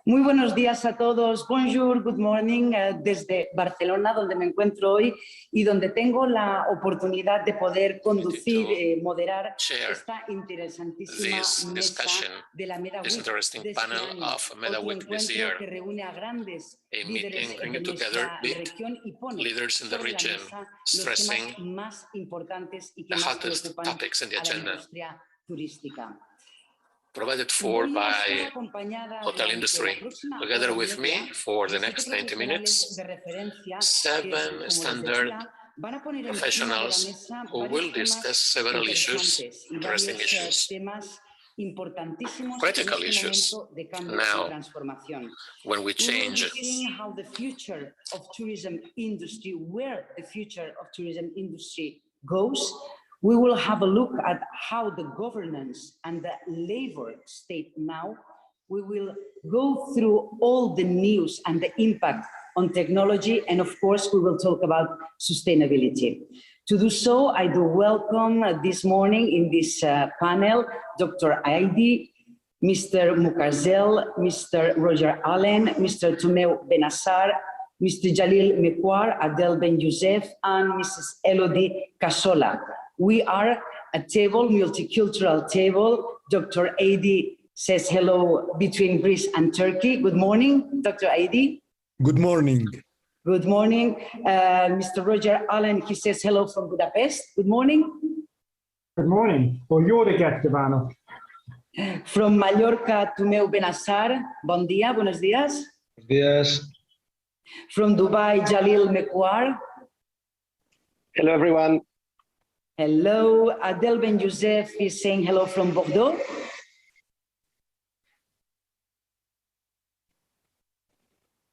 Muy buenos días a todos. Bonjour, good morning, desde Barcelona, donde me encuentro hoy y donde tengo la oportunidad de poder conducir, moderar esta interesantísima mesa de la MEDA Week de este año. Otro encuentro que reúne a grandes líderes de nuestra región y pone sobre la mesa los temas más importantes y que más preocupan a la industria turística. Provided for by hotel industry. Together with me for the next 90 minutes, 7 standard professionals who will discuss several issues, interesting issues, critical issues. Now, when we change how the future of tourism industry, where the future of tourism industry goes, we will have a look at how the governance and the labor state now. We will go through all the news and the impact on technology, and of course, we will talk about sustainability. To do so, I do welcome this morning in this panel, Dr. Aidi, Mr. Mukarzel, Mr. Roger Allen, Mr. Tomeu Benassar, Mr. Jalil Mekwar, Adel Ben Youssef, and Mrs. Elodie Cassola. We are a table, multicultural table. Dr. Aidi says hello between Greece and Turkey. Good morning, Dr. Aidi. Good morning. Good morning. Mr. Roger Allen, he says hello from Budapest. Good morning. Good morning. Bonjour, Stefano. From Mallorca, Tomeu Benassar. Bon dia, buenos días. Buenos días. From Dubai, Jalil Mekwar. Hello, everyone. Hello. Adel Ben Youssef is saying hello from Bordeaux.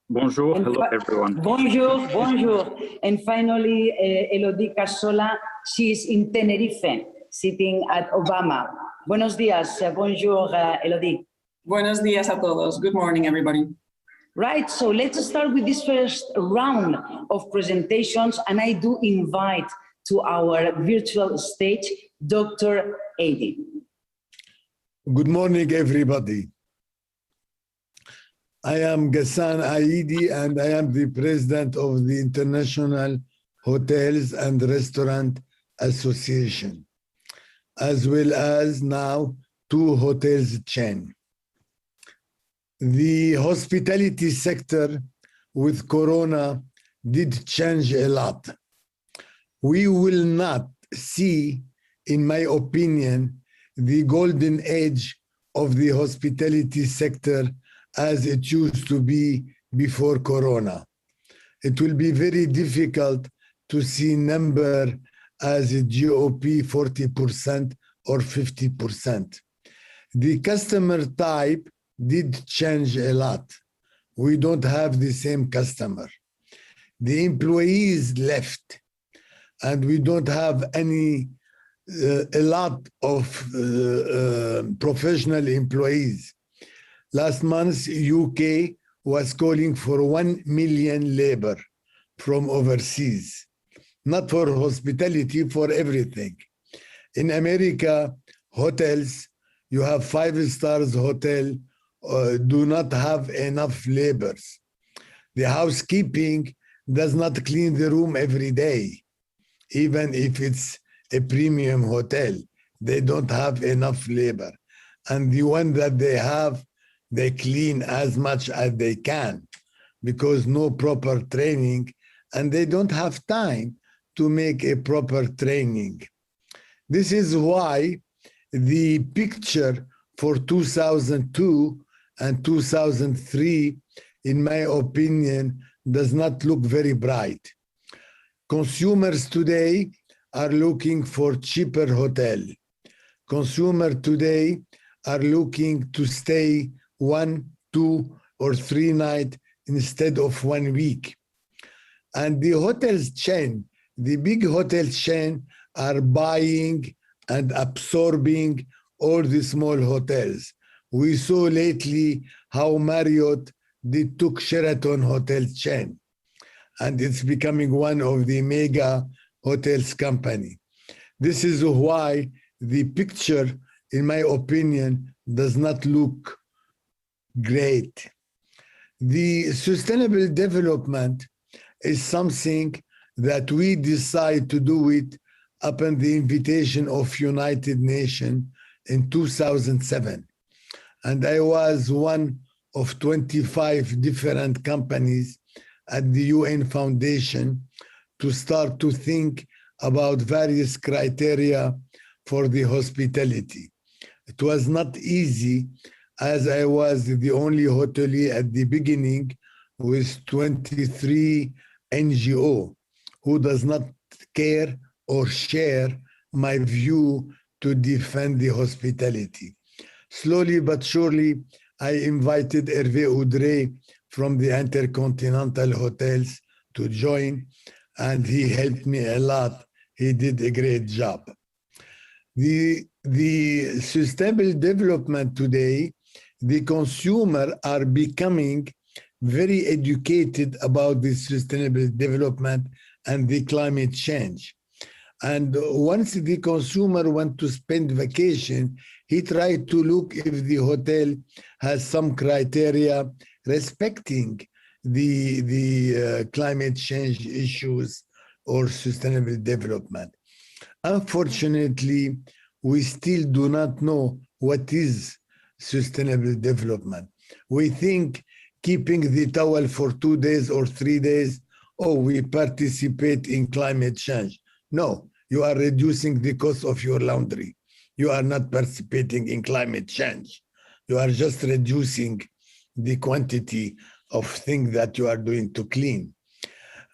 Bonjour, hello everyone. Bonjour, bonjour. And finally, Elodie Cassola, she is in Tenerife, sitting at Obama. Buenos días, bonjour, Elodie. Buenos días a todos. Good morning, everybody. Right, so let's start with this first round of presentations, and I do invite to our virtual stage, Dr. Aidi. Good morning, everybody. I am Ghassan Aidi, and I am the president of the International Hotels and Restaurant Association, as well as now 2 hotels chain. The hospitality sector with Corona did change a lot. We will not see, in my opinion, the golden age of the hospitality sector as it used to be before Corona. It will be very difficult to see number as a GOP 40% or 50%. The customer type did change a lot. We don't have the same customer. The employees left, and we don't have a lot of professional employees. Last month, UK was calling for 1 million labor from overseas, not for hospitality, for everything. In America, hotels, you have 5-star hotel, do not have enough laborers. The housekeeping does not clean the room every day. Even if it's a premium hotel, they don't have enough labor. And the one that they have, they clean as much as they can because no proper training, and they don't have time to make a proper training. This is why the picture for 2002 and 2003, in my opinion, does not look very bright. Consumers today are looking for cheaper hotel. Consumers today are looking to stay 1, 2, or 3 nights instead of 1 week. And the hotels chain, the big hotel chain, are buying and absorbing all the small hotels. We saw lately how Marriott took Sheraton hotel chain, and it's becoming one of the mega hotels company. This is why the picture, in my opinion, does not look great. The sustainable development is something that we decide to do it upon the invitation of United Nations in 2007. And I was one of 25 different companies at the UN Foundation to start to think about various criteria for the hospitality. It was not easy, as I was the only hotelier at the beginning with 23 NGO who does not care or share my view to defend the hospitality. Slowly but surely, I invited Hervé Audrey from the Intercontinental Hotels to join, and he helped me a lot. He did a great job. The sustainable development today, the consumer are becoming very educated about the sustainable development and the climate change. And once the consumer wants to spend vacation, he tried to look if the hotel has some criteria respecting the climate change issues or sustainable development. Unfortunately, we still do not know what is sustainable development. We think keeping the towel for 2 days or 3 days, oh, we participate in climate change. No, you are reducing the cost of your laundry. You are not participating in climate change. You are just reducing the quantity of things that you are doing to clean.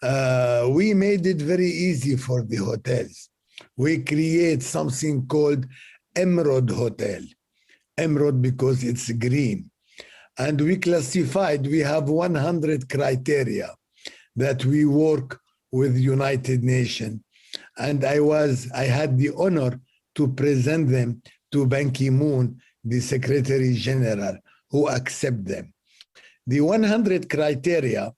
We made it very easy for the hotels. We create something called Emerald Hotel. Emerald because it's green. And we classified, we have 100 criteria that we work with United Nations. And I had the honor to present them to Ban Ki-moon, the Secretary General, who accept them. The 100 criteria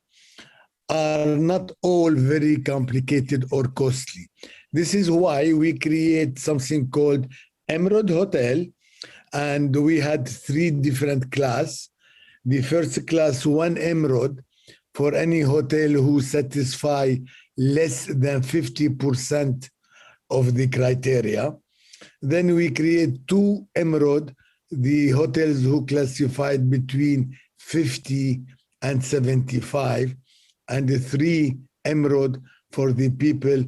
are not all very complicated or costly. This is why we create something called Emerald Hotel, and we had 3 different classes. The first class, 1 Emerald, for any hotel who satisfy less than 50% of the criteria. Then we create 2 Emerald, the hotels who classified between 50 and 75, and the 3 Emerald for the people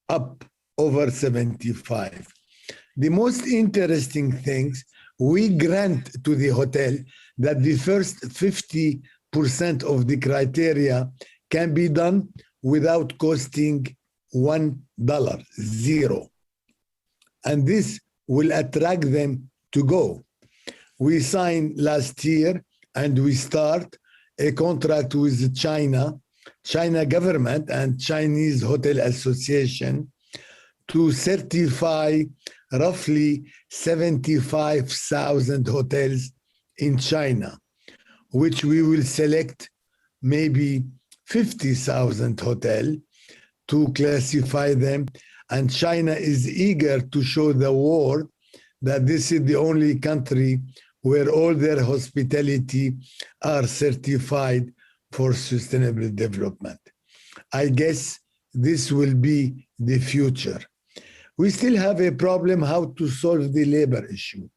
up over 75. The most interesting things, we grant to the hotel that the first 50% of the criteria can be done without costing $1, 0. And this will attract them to go. We signed last year and we start a contract with China government and Chinese Hotel Association to certify roughly 75,000 hotels in China, which we will select maybe 50,000 hotels to classify them. And China is eager to show the world that this is the only country where all their hospitality are certified for sustainable development. I guess this will be the future. We still have a problem how to solve the labor issue.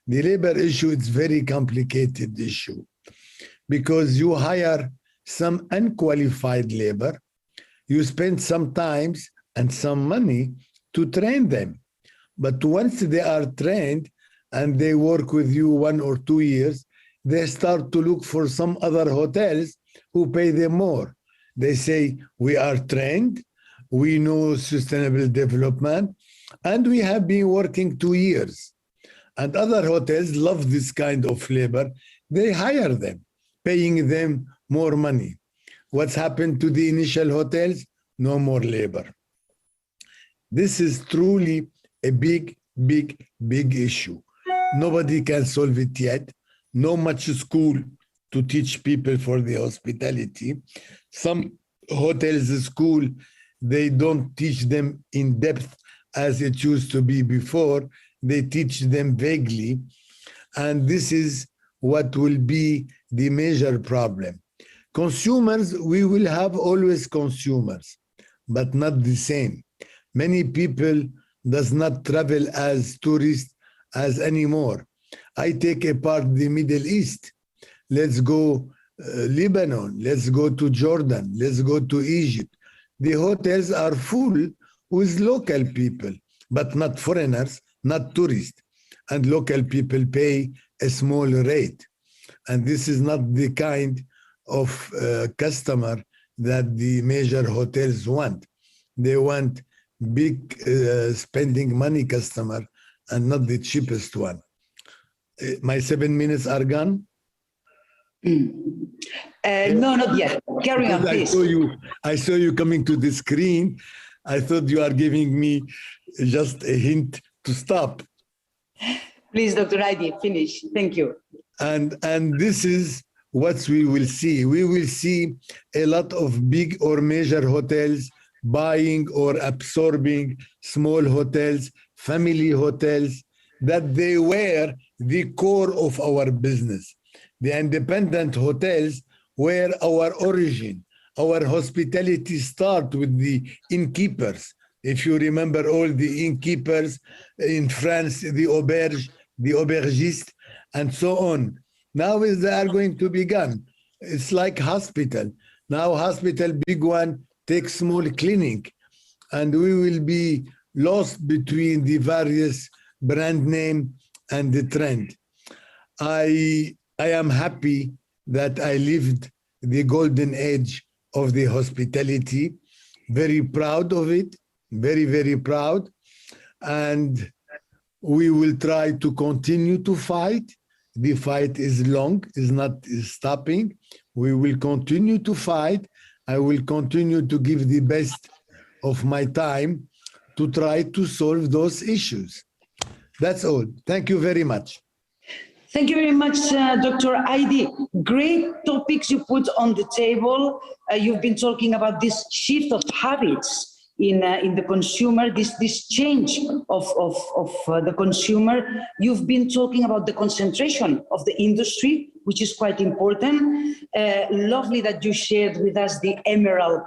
The labor issue is very complicated issue because you hire some unqualified labor, you spend some time and some money to train them. But once they are trained and they work with you 1 or 2 years, they start to look for some other hotels who pay them more. They say, we are trained, we know sustainable development, and we have been working 2 years. And other hotels love this kind of labor. They hire them, paying them more money. What's happened to the initial hotels? No more labor. This is truly a big, big, big issue. Nobody can solve it yet. No much school to teach people for the hospitality. Some hotels school, they don't teach them in depth as it used to be before. They teach them vaguely. And this is what will be the major problem. Consumers, we will have always consumers, but not the same. Many people does not travel as tourists as anymore. I take apart the Middle East. Let's go Lebanon, let's go to Jordan, let's go to Egypt. The hotels are full with local people, but not foreigners, not tourists. And local people pay a small rate. And this is not the kind of customer that the major hotels want. They want big spending money customer and not the cheapest one. My 7 minutes are gone? No, not yet. Carry on, please. I saw you coming to the screen. I thought you are giving me just a hint to stop. Please, Dr. Heidi, finish. Thank you. And this is what we will see. We will see a lot of big or major hotels buying or absorbing small hotels, family hotels, that they were the core of our business. The independent hotels were our origin. Our hospitality start with the innkeepers. If you remember all the innkeepers in France, the auberge, the aubergiste, and so on. Now they are going to be gone. It's like hospital. Now hospital, big one, take small clinic. And we will be lost between the various brand name and the trend. I am happy that I lived the golden age of the hospitality. Very proud of it, very, very proud. And we will try to continue to fight. The fight is long, is not stopping. We will continue to fight. I will continue to give the best of my time to try to solve those issues. That's all. Thank you very much. Thank you very much, Dr. Heidi. Great topics you put on the table. You've been talking about this shift of habits in the consumer, this change of the consumer. You've been talking about the concentration of the industry, which is quite important. Lovely that you shared with us the Emerald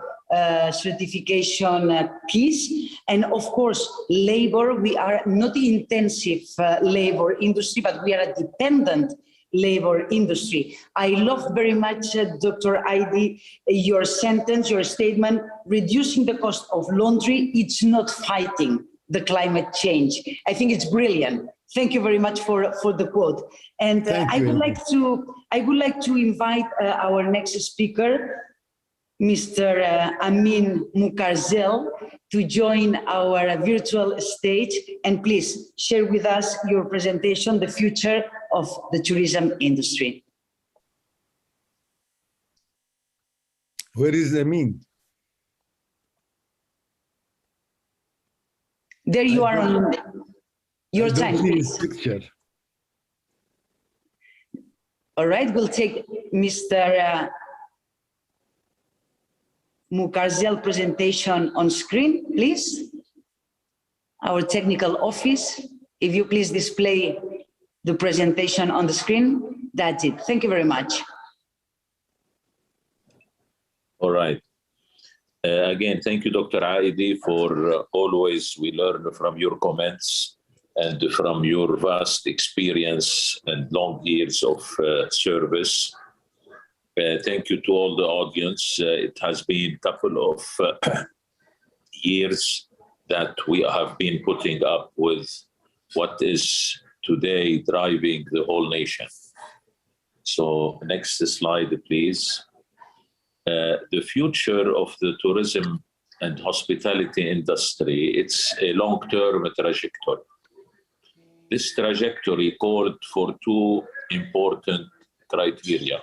certification piece. And of course, labor, we are not the intensive labor industry, but we are a dependent labor industry. I love very much, Dr. Heidi, your sentence, your statement, reducing the cost of laundry, it's not fighting the climate change. I think it's brilliant. Thank you very much for the quote. And I would like to invite our next speaker, Mr. Amin Mukarzel, to join our virtual stage, and please share with us your presentation, the future of the tourism industry. Where is Amin? There you are on your time, please. Picture. All right, we'll take Mr. Mukarzel presentation on screen, please. Our technical office, if you please display the presentation on the screen. That's it. Thank you very much. All right. Again, thank you, Dr. Heidi, for always we learn from your comments and from your vast experience and long years of service. Thank you to all the audience. It has been a couple of years that we have been putting up with what is today driving the whole nation. So next slide, please. The future of the tourism and hospitality industry, it's a long-term trajectory. This trajectory called for two important criteria.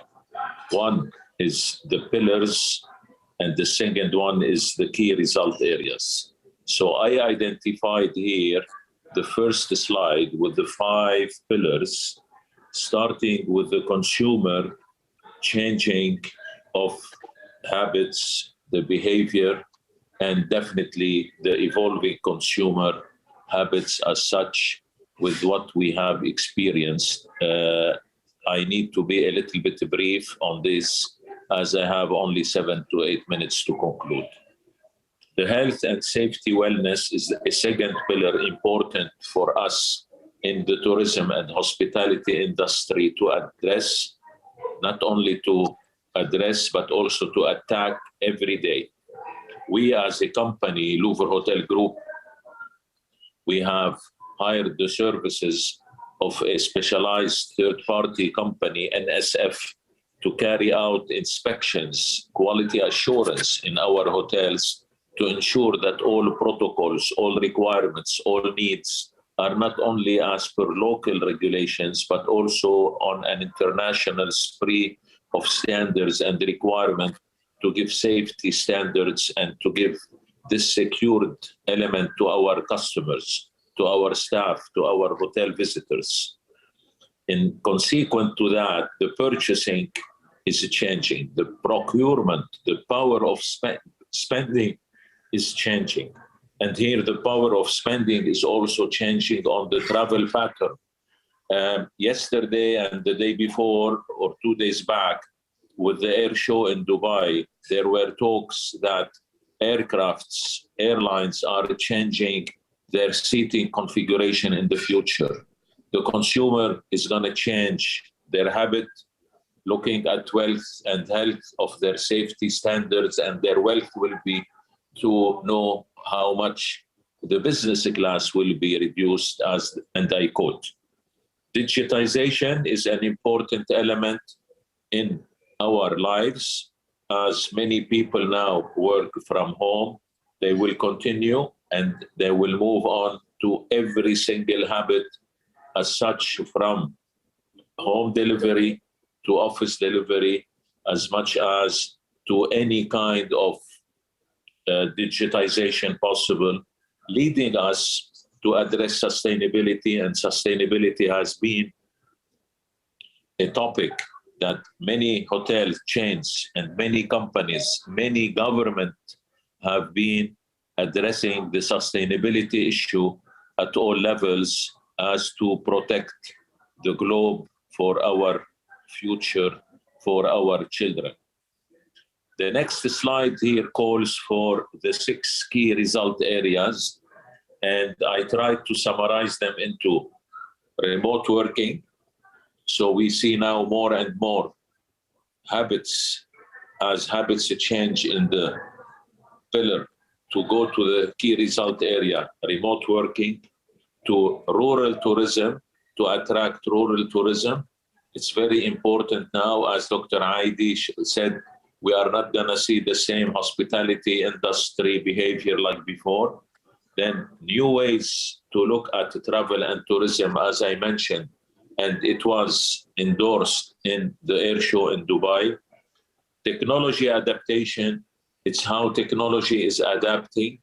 One is the pillars, and the second one is the key result areas. So I identified here the first slide with the 5 pillars, starting with the consumer changing of habits, the behavior, and definitely the evolving consumer habits as such with what we have experienced. I need to be a little bit brief on this as I have only 7 to 8 minutes to conclude. The health and safety wellness is a second pillar important for us in the tourism and hospitality industry to address, not only to address, but also to attack every day. We as a company, Louvre Hotel Group, we have hired the services of a specialized third-party company, NSF, to carry out inspections, quality assurance in our hotels to ensure that all protocols, all requirements, all needs are not only as per local regulations, but also on an international spree of standards and requirement to give safety standards and to give this secured element to our customers, to our staff, to our hotel visitors. In consequent to that, the purchasing is changing. The procurement, the power of spending is changing. And here the power of spending is also changing on the travel pattern. Yesterday and the day before, or 2 days back, with the air show in Dubai, there were talks that airlines are changing their seating configuration in the future. The consumer is going to change their habit, looking at wealth and health of their safety standards, and their wealth will be to know how much the business class will be reduced as, and I quote, digitization is an important element in our lives. As many people now work from home, they will continue and they will move on to every single habit as such, from home delivery to office delivery, as much as to any kind of digitization possible, leading us to address sustainability. And sustainability has been a topic that many hotel chains and many companies, many governments have been addressing the sustainability issue at all levels as to protect the globe for our future, for our children. The next slide here calls for the 6 key result areas, and I tried to summarize them into remote working. So we see now more and more habits, as habits change in the pillar, to go to the key result area, remote working, to rural tourism, to attract rural tourism. It's very important now, as Dr. Aidi said, we are not going to see the same hospitality industry behavior like before. Then new ways to look at travel and tourism, as I mentioned, and it was endorsed in the air show in Dubai. Technology adaptation, it's how technology is adapting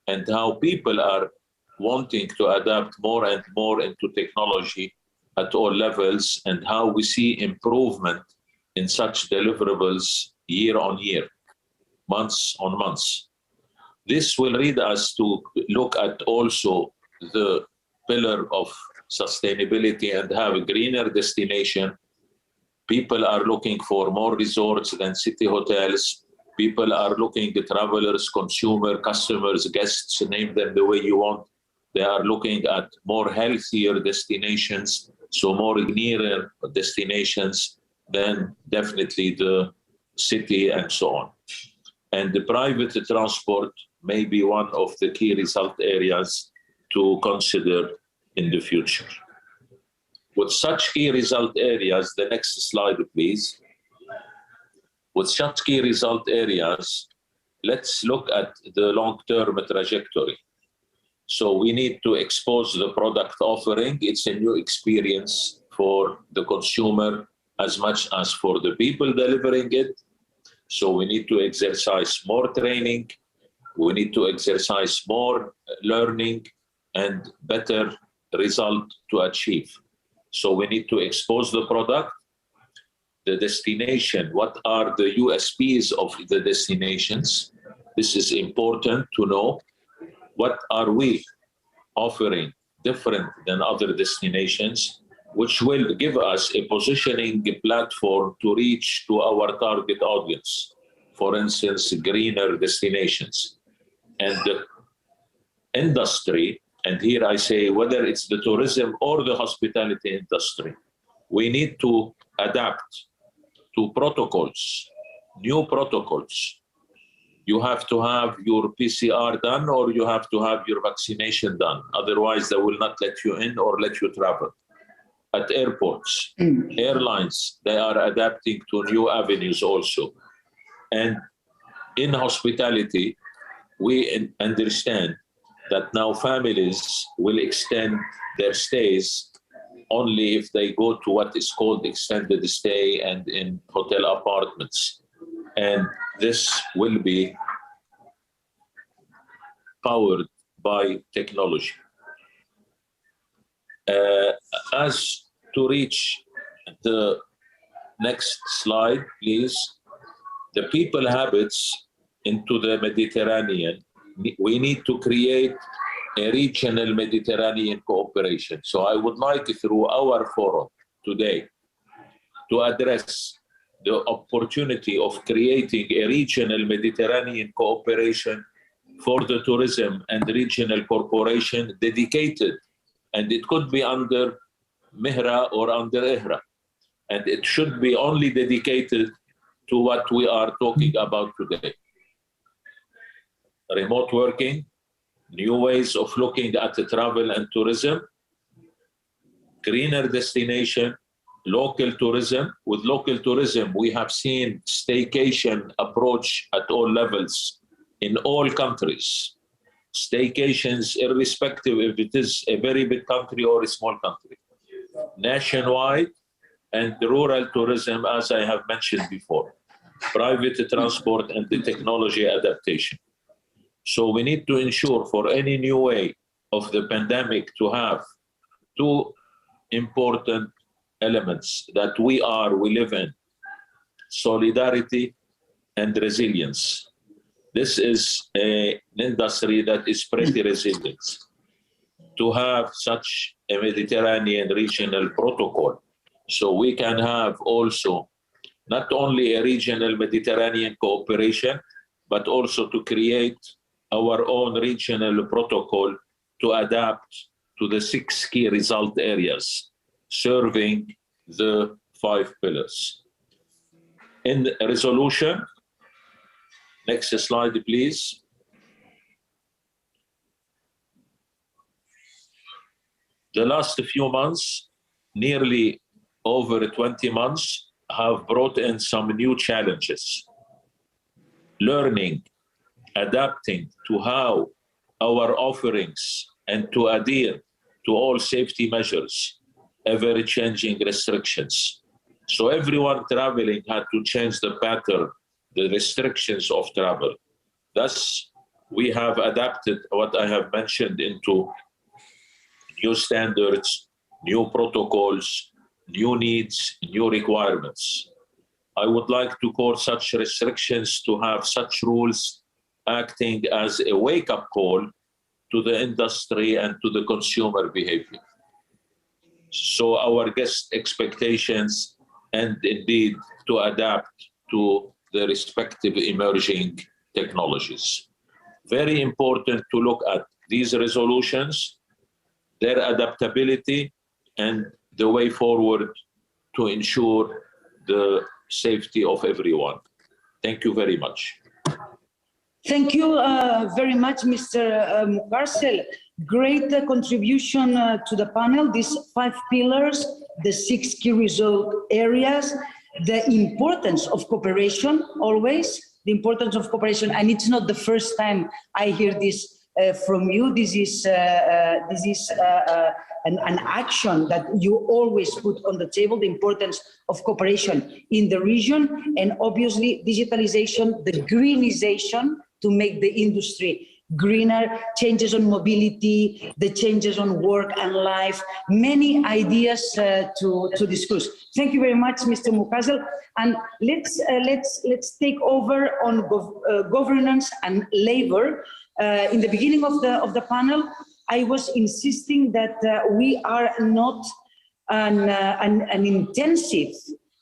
and how people are wanting to adapt more and more into technology at all levels, and how we see improvement in such deliverables year on year, months on months. This will lead us to look at also the pillar of sustainability and have a greener destination. People are looking for more resorts than city hotels. People are looking at travelers, consumer, customers, guests, name them the way you want. They are looking at more healthier destinations, so more greener destinations than definitely the city and so on. And the private transport may be one of the key result areas to consider in the future. With such key result areas, the next slide, please. With such key result areas, let's look at the long-term trajectory. So we need to expose the product offering. It's a new experience for the consumer as much as for the people delivering it. So we need to exercise more training. We need to exercise more learning and better result to achieve. So we need to expose the product, the destination, what are the USPs of the destinations. This is important to know. What are we offering different than other destinations? which will give us a positioning platform to reach to our target audience. For instance, greener destinations. And the industry, and here I say whether it's the tourism or the hospitality industry, we need to adapt to protocols, new protocols. You have to have your PCR done or you have to have your vaccination done. Otherwise, they will not let you in or let you travel. At airports, airlines, they are adapting to new avenues also. And in hospitality, we understand that now families will extend their stays only if they go to what is called extended stay and in hotel apartments. And this will be powered by technology. As to reach the next slide, please, the people habits into the Mediterranean, we need to create a regional Mediterranean cooperation. So I would like through our forum today to address the opportunity of creating a regional Mediterranean cooperation for the tourism and regional corporation dedicated, and it could be under Mihra or under IHRA, and it should be only dedicated to what we are talking about today. Remote working, new ways of looking at the travel and tourism, greener destination, local tourism. With local tourism, we have seen staycation approach at all levels in all countries. Staycations, irrespective if it is a very big country or a small country. Nationwide and rural tourism, as I have mentioned before. Private transport and the technology adaptation. So we need to ensure for any new way of the pandemic to have two important elements that we live in: solidarity and resilience. This is an industry that is pretty resilient. To have such a Mediterranean regional protocol, so we can have also not only a regional Mediterranean cooperation, but also to create our own regional protocol to adapt to the 6 key result areas, serving the 5 pillars. In the resolution, next slide, please. The last few months, nearly over 20 months, have brought in some new challenges. Learning, adapting to how our offerings and to adhere to all safety measures, ever-changing restrictions. So everyone traveling had to change the pattern, the restrictions of travel. Thus, we have adapted what I have mentioned into new standards, new protocols, new needs, new requirements. I would like to call such restrictions to have such rules acting as a wake-up call to the industry and to the consumer behavior. So our guest expectations and indeed to adapt to the respective emerging technologies. Very important to look at these resolutions, their adaptability, and the way forward to ensure the safety of everyone. Thank you very much. Thank you very much, Mr. Mukarsel. Great contribution to the panel, these 5 pillars, the 6 key result areas, the importance of cooperation, always, the importance of cooperation. And it's not the first time I hear this from you. This is an action that you always put on the table, the importance of cooperation in the region, and obviously digitalization, the greenization to make the industry greener, changes on mobility, the changes on work and life, many ideas to discuss. Thank you very much, Mr. Mukarsel. And let's take over on governance and labor. In the beginning of the panel, I was insisting that we are not an intensive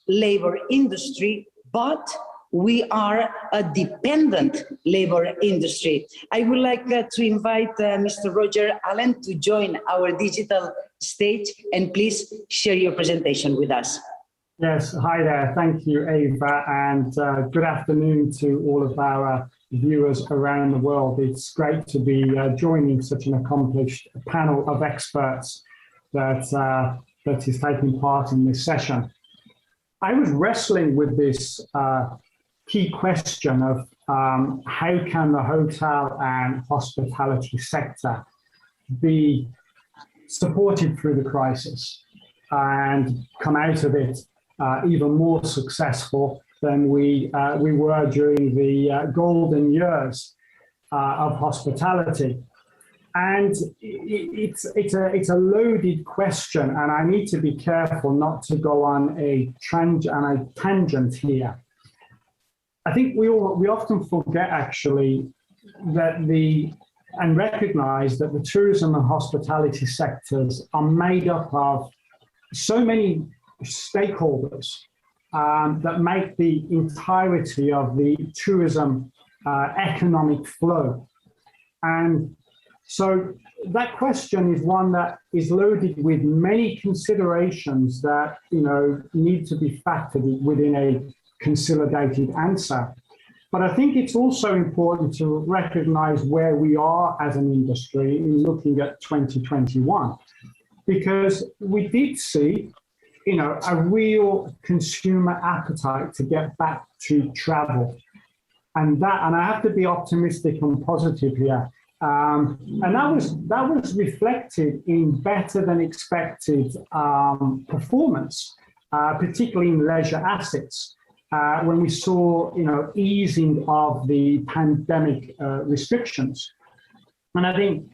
labor industry, but we are a dependent labor industry. I would like to invite Mr. Roger Allen to join our digital stage, and please share your presentation with us. Yes, hi there. Thank you, Ava, and good afternoon to all of our viewers around the world. It's great to be joining such an accomplished panel of experts that is taking part in this session. I was wrestling with this key question of how can the hotel and hospitality sector be supported through the crisis and come out of it even more successful than we were during the golden years of hospitality. And it's a loaded question, and I need to be careful not to go on a tangent here. I think we often forget actually that and recognize that the tourism and hospitality sectors are made up of so many stakeholders that make the entirety of the tourism economic flow. And so that question is one that is loaded with many considerations that, you know, need to be factored within a consolidated answer. But I think it's also important to recognize where we are as an industry in looking at 2021, because we did see, you know, a real consumer appetite to get back to travel. And I have to be optimistic and positive here. And that was reflected in better than expected performance, particularly in leisure assets, when we saw, you know, easing of the pandemic restrictions. And I think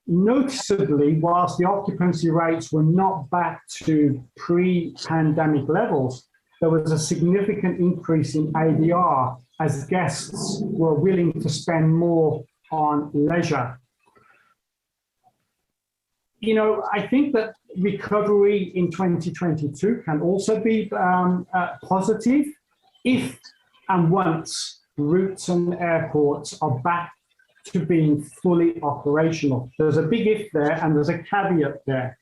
noticeably, whilst the occupancy rates were not back to pre-pandemic levels, there was a significant increase in ADR as guests were willing to spend more on leisure. You know, I think that recovery in 2022 can also be positive if and once routes and airports are back to being fully operational. There's a big if there, and there's a caveat there,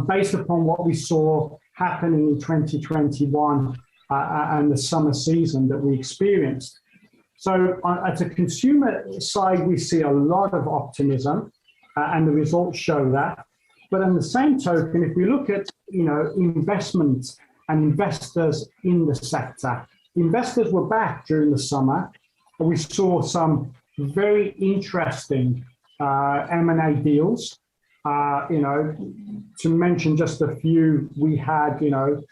based upon what we saw happening in 2021 and the summer season that we experienced. So at the consumer side, we see a lot of optimism, and the results show that. But on the same token, if we look at, you know, investment and investors in the sector, investors were back during the summer, and we saw some very interesting M&A deals. You know, to mention just a few, we had, you know,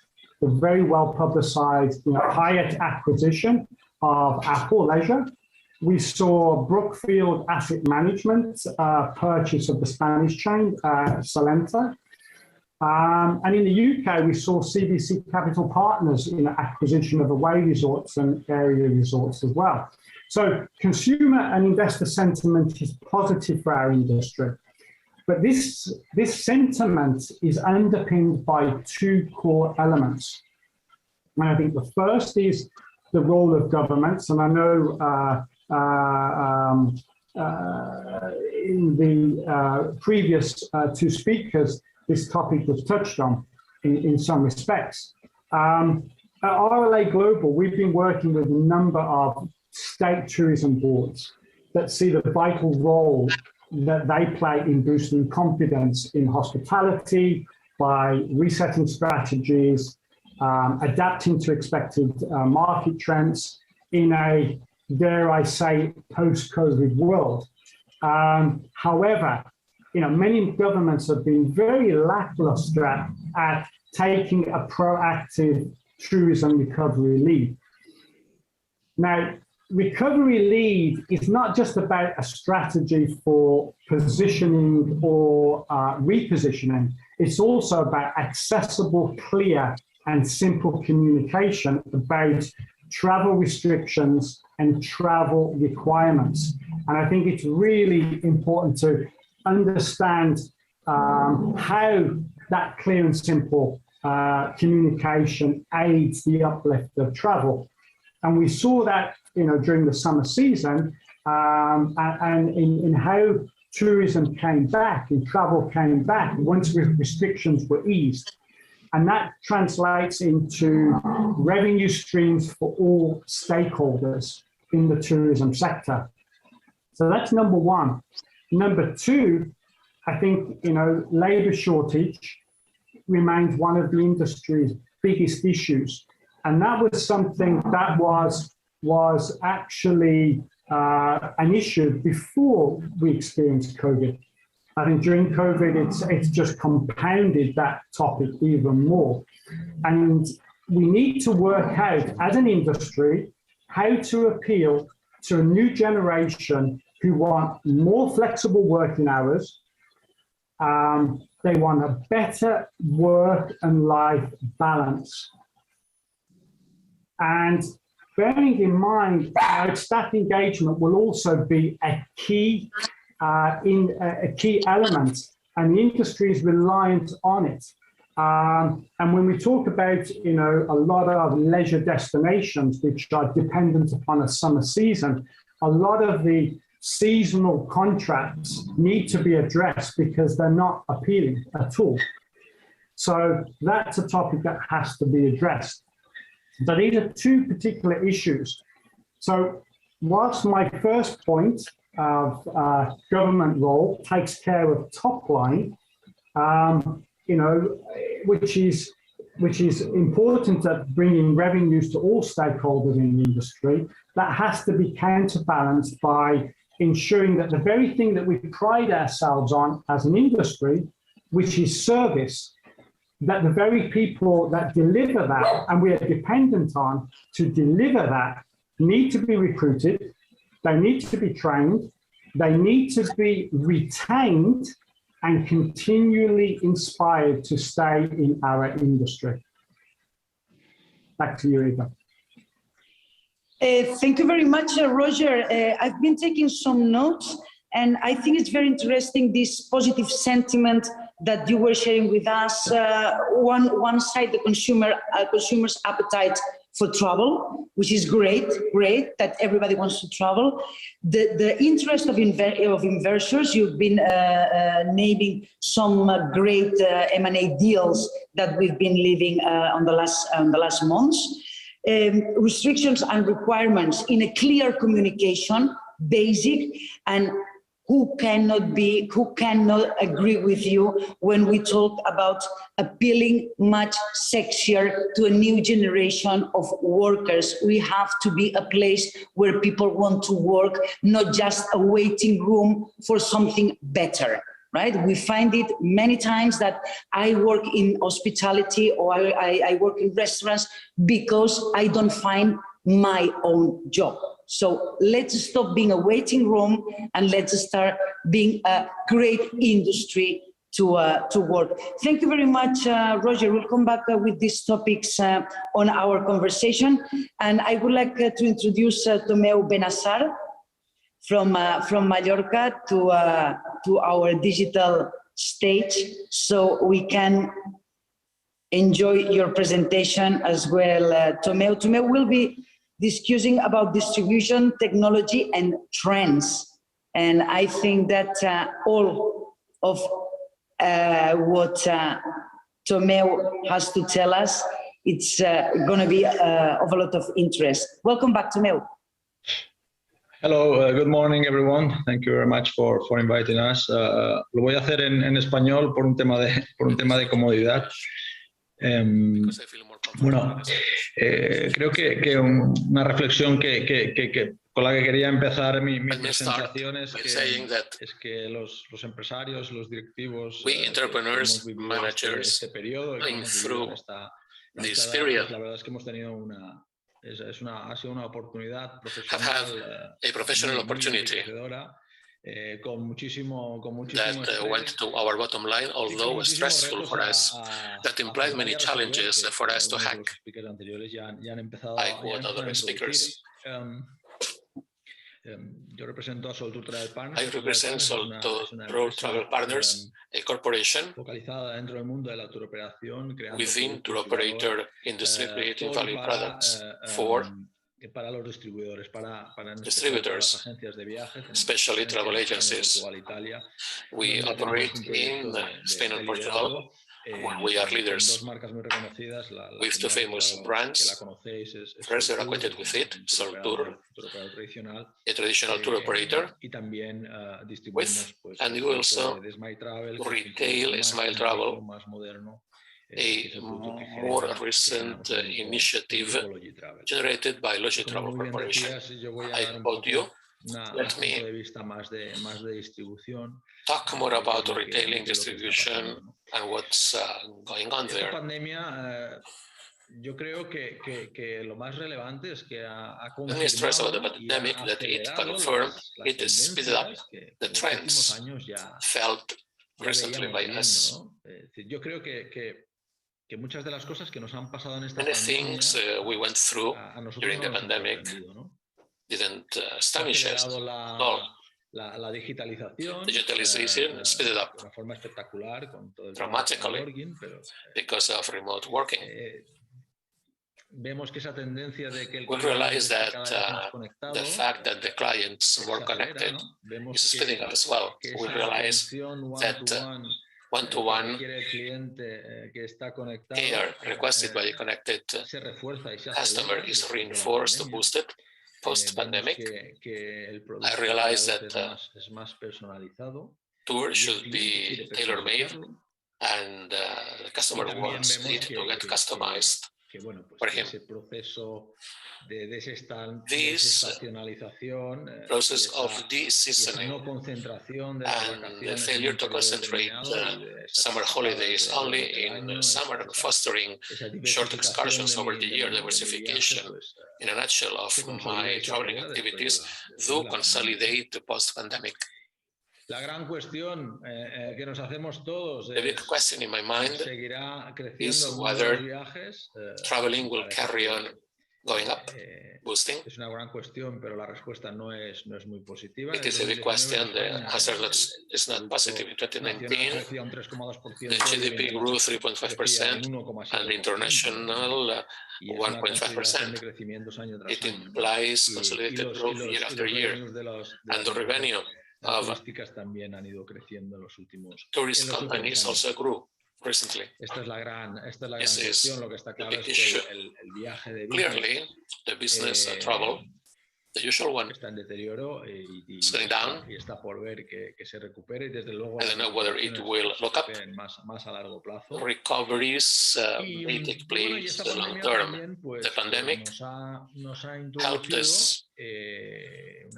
the very well publicized, you know, Hyatt acquisition of Apple Leisure. We saw Brookfield Asset Management purchase of the Spanish chain, Salenta. And in the UK, we saw CVC Capital Partners in the acquisition of away resorts and area resorts as well. So consumer and investor sentiment is positive for our industry. But this sentiment is underpinned by two core elements. And I think the first is the role of governments. And I know in the previous two speakers, this topic was touched on in some respects. At RLA Global, we've been working with a number of state tourism boards that see the vital role that they play in boosting confidence in hospitality by resetting strategies, adapting to expected market trends in a, dare I say, post-COVID world. However, you know, many governments have been very lackluster at taking a proactive tourism recovery lead. Now, recovery lead is not just about a strategy for positioning or repositioning. It's also about accessible, clear, and simple communication about travel restrictions and travel requirements. And I think it's really important to understand how that clear and simple communication aids the uplift of travel. And we saw that, during the summer season, and in how tourism came back and travel came back once restrictions were eased. And that translates into revenue streams for all stakeholders in the tourism sector. So that's number one. Number two, I think, labor shortage remains one of the industry's biggest issues. And that was something that was actually an issue before we experienced COVID. I think during COVID, it's just compounded that topic even more. And we need to work out as an industry how to appeal to a new generation who want more flexible working hours. They want a better work and life balance. And bearing in mind, staff engagement will also be a key element, and the industry is reliant on it. And when we talk about, a lot of leisure destinations which are dependent upon a summer season, a lot of the seasonal contracts need to be addressed because they're not appealing at all. So that's a topic that has to be addressed. So these are two particular issues. So whilst my first point of government role takes care of top line, which is important at bringing revenues to all stakeholders in the industry, that has to be counterbalanced by ensuring that the very thing that we pride ourselves on as an industry, which is service, that the very people that deliver that, and we are dependent on to deliver that, need to be recruited, they need to be trained, they need to be retained and continually inspired to stay in our industry. Back to you, Eva. Thank you very much, Roger. I've been taking some notes, and I think it's very interesting, this positive sentiment that you were sharing with us. One side, the consumer's appetite for travel, which is great that everybody wants to travel. The interest of investors, you've been naming some great M&A deals that we've been living on the last months. Restrictions and requirements in a clear communication, basic, and who cannot agree with you when we talk about appealing much sexier to a new generation of workers. We have to be a place where people want to work, not just a waiting room for something better, right? We find it many times that I work in hospitality or I work in restaurants because I don't find my own job. So let's stop being a waiting room and let's start being a great industry to work. Thank you very much, Roger. We'll come back with these topics on our conversation. And I would like to introduce Tomeu Benassar from Mallorca to our digital stage so we can enjoy your presentation as well. Tomeu will be discussing about distribution, technology, and trends. And I think that all of what Tomeu has to tell us, it's going to be of a lot of interest. Welcome back, Tomeu. Hello, good morning, everyone. Thank you very much for inviting us. Lo voy a hacer en español por un tema de comodidad. Bueno, creo que una reflexión con la que quería empezar mi presentación es que los empresarios, los directivos, entrepreneurs, managers, este periodo, going through this la period, verdad es que hemos tenido ha sido una oportunidad have had a professional opportunity con muchísimo that went to our bottom line, although stressful for us, that implied many challenges for us to hack. I quote other speakers. Yo represento a Sol Tour Travel Partners. I represent Sol Tour Travel Partners, a corporation focalizada dentro del mundo de la touroperación, creando within tour productos y valor, operator industry, creating todo value para, products for para los distribuidores, para en especial para las distributors, agencias de viajes, especially travel agencies. Portugal, Italia, We donde operate tenemos un in proyecto Spain de and Portugal, liderazgo, where we are con leaders dos marcas muy reconocidas. La with two primera, famous que la brands. conocéis, es First, Sol you're Tour, acquainted with it, un Sol Tour, touroperador tradicional. a traditional tour operator, Y también distribuimos with, and you also de Smile Travel, retail Smile Travel, más moderno, a more recent initiative generated by Logi Travel Corporation. I quote you. Let me punto de vista más de distribución. Talk more about retailing, distribution, and what's going on there. Esta pandemia, yo creo que lo más relevante es que ha confirmado the pandemic that it confirmed, it speeded up the trends felt recently by us. Yo creo que muchas de las cosas que nos han pasado en esta Many pandemia things we went through during the pandemic didn't astonish us. La digitalización, Digitalization speeded up de una forma espectacular con todo el dramatically working, pero, because of remote working. Vemos que esa tendencia de que el We realize that the fact that the clients were connected is speeding up as well. We realize that one-to-one care requested by the connected customer is reinforced, boosted. Post-pandemic, I realized that tour should be tailor-made, and the customer wants it to get customized for him. This process of de-seasoning and the failure to concentrate summer holidays only in summer and fostering short excursions over the year, diversification, in a nutshell, of my traveling activities, do consolidate the post-pandemic. La gran cuestión que nos hacemos todos the big question in my mind is whether traveling will carry on going up, boosting. Es una gran cuestión, pero la respuesta no es muy positiva. It is a big question. The answer is not positive. In 2019, the GDP grew 3.5% and the international 1.5%. It implies consolidated growth year after year. And the revenue of tourist companies also grew recently. Esta es la gran cuestión. Lo que está claro es que el viaje de clearly the business travel, the usual one, está en deterioro y going down. Y está por ver que se recupere, y desde luego I don't know whether it will look up. Más a largo plazo. Recoveries may take place the long term. The pandemic helped us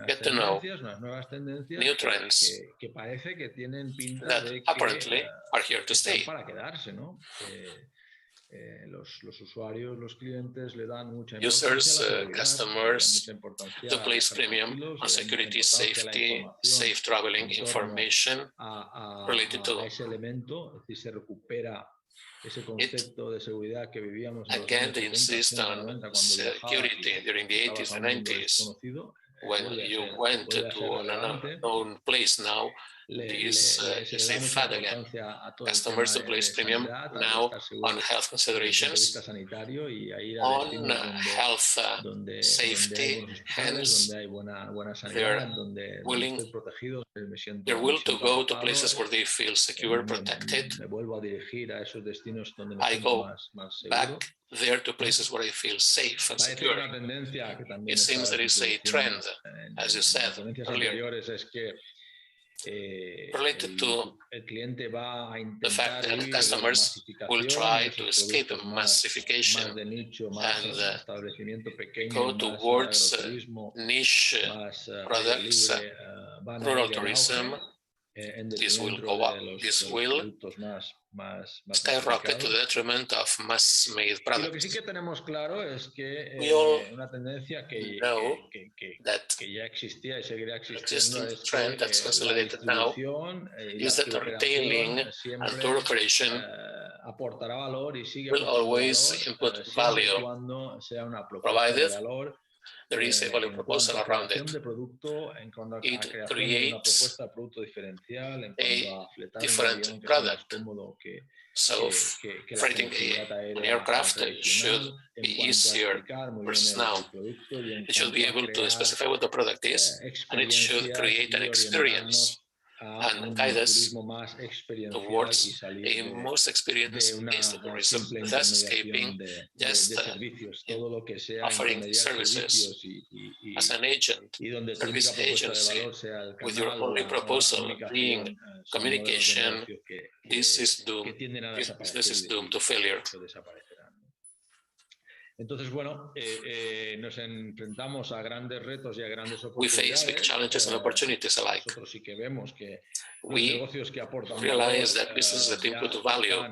get to know new trends que parece que tienen pinta that de que apparently are here to stay. Para quedarse, ¿no? Los usuarios, los clientes le dan mucha Users, customers, to place premium on security, safety, safe traveling information related to ese elemento, es decir, se recupera ese concepto de seguridad que vivíamos en again, they insist on security during the 80s and 90s. When you went to an unknown place now, this is a fad again. Customers to place premium now on health considerations, on health safety, hence they're willing to go to places where they feel secure, protected. I go back there to places where I feel safe and secure. It seems there is a trend, as you said earlier, related to the fact that customers will try to escape massification and go towards niche products, rural tourism. This will go up. This will skyrocket to the detriment of mass-made products. We all know that the existing trend that's consolidated now is that the retailing and tour operation will always input value, provided there is a volume proposal around it. It creates a different product. So freighting an aircraft should be easier versus now. It should be able to specify what the product is, and it should create an experience and guide us towards a most experience based tourism, thus escaping just offering services as an agent, service agency, with your only proposal being communication. This is doomed. This is doomed to failure. Entonces, bueno, nos enfrentamos a grandes retos y a grandes We face big challenges and opportunities alike. Nosotros sí que vemos que los We negocios que aportan realize that businesses that input value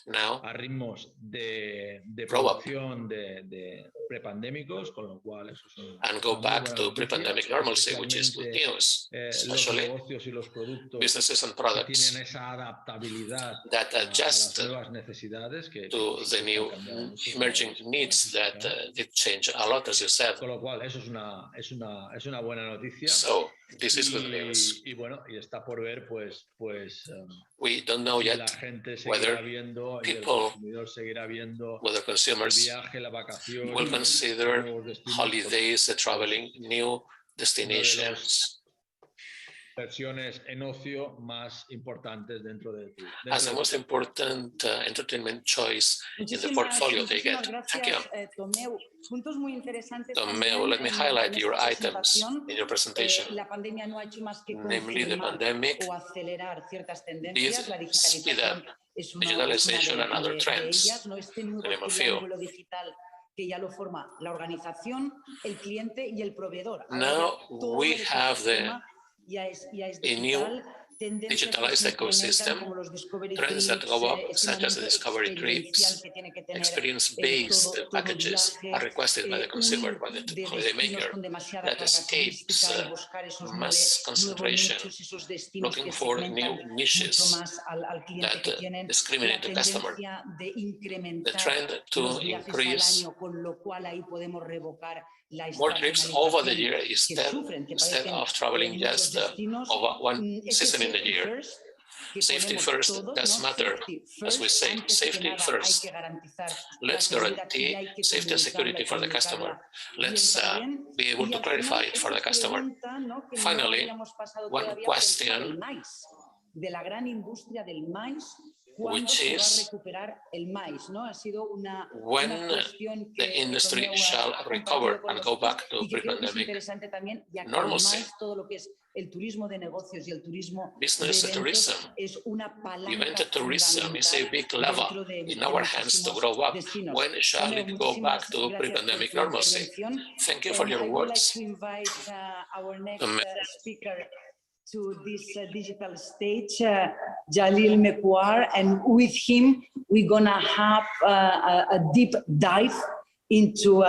now a ritmos de grow up producción de prepandémicos, con lo cual eso es and go back to pre-pandemic normalcy, which is good news, especially los negocios y los productos businesses and que products tienen esa adaptabilidad that adjust a las nuevas necesidades que to the new emerging needs that did change a lot, as you said. Con lo cual, eso es una buena noticia. So this is good news. Y bueno, y está por ver, pues we don't know yet la gente whether seguirá viendo y el people, consumidor seguirá viendo whether consumers el viaje, la vacación, will consider nuevos destinos, holidays, traveling, new destinations versiones en ocio más importantes dentro de tu. as the most important entertainment choice in the portfolio they get. Thank you. Tomeu, let me highlight your items in your presentation. Namely, the pandemic did speed up digitalization and other trends. To name a few. Now we have a new digitalized ecosystem, trends that go up, such as the discovery trips, experience-based packages are requested by the consumer, by the holidaymaker, that escapes mass concentration, looking for new niches that discriminate the customer. The trend to increase more trips over the year instead of traveling just over one season in the year. Safety first does matter, as we say, safety first. Let's guarantee safety and security for the customer. Let's be able to clarify it for the customer. Finally, one question, which is when the industry shall recover and go back to pre-pandemic normalcy. Business tourism, event tourism is a big lever in our hands to grow up. When shall it go back to pre-pandemic normalcy? Thank you for your words. To this digital stage, Jalil Mekwar, and with him we're gonna have a deep dive into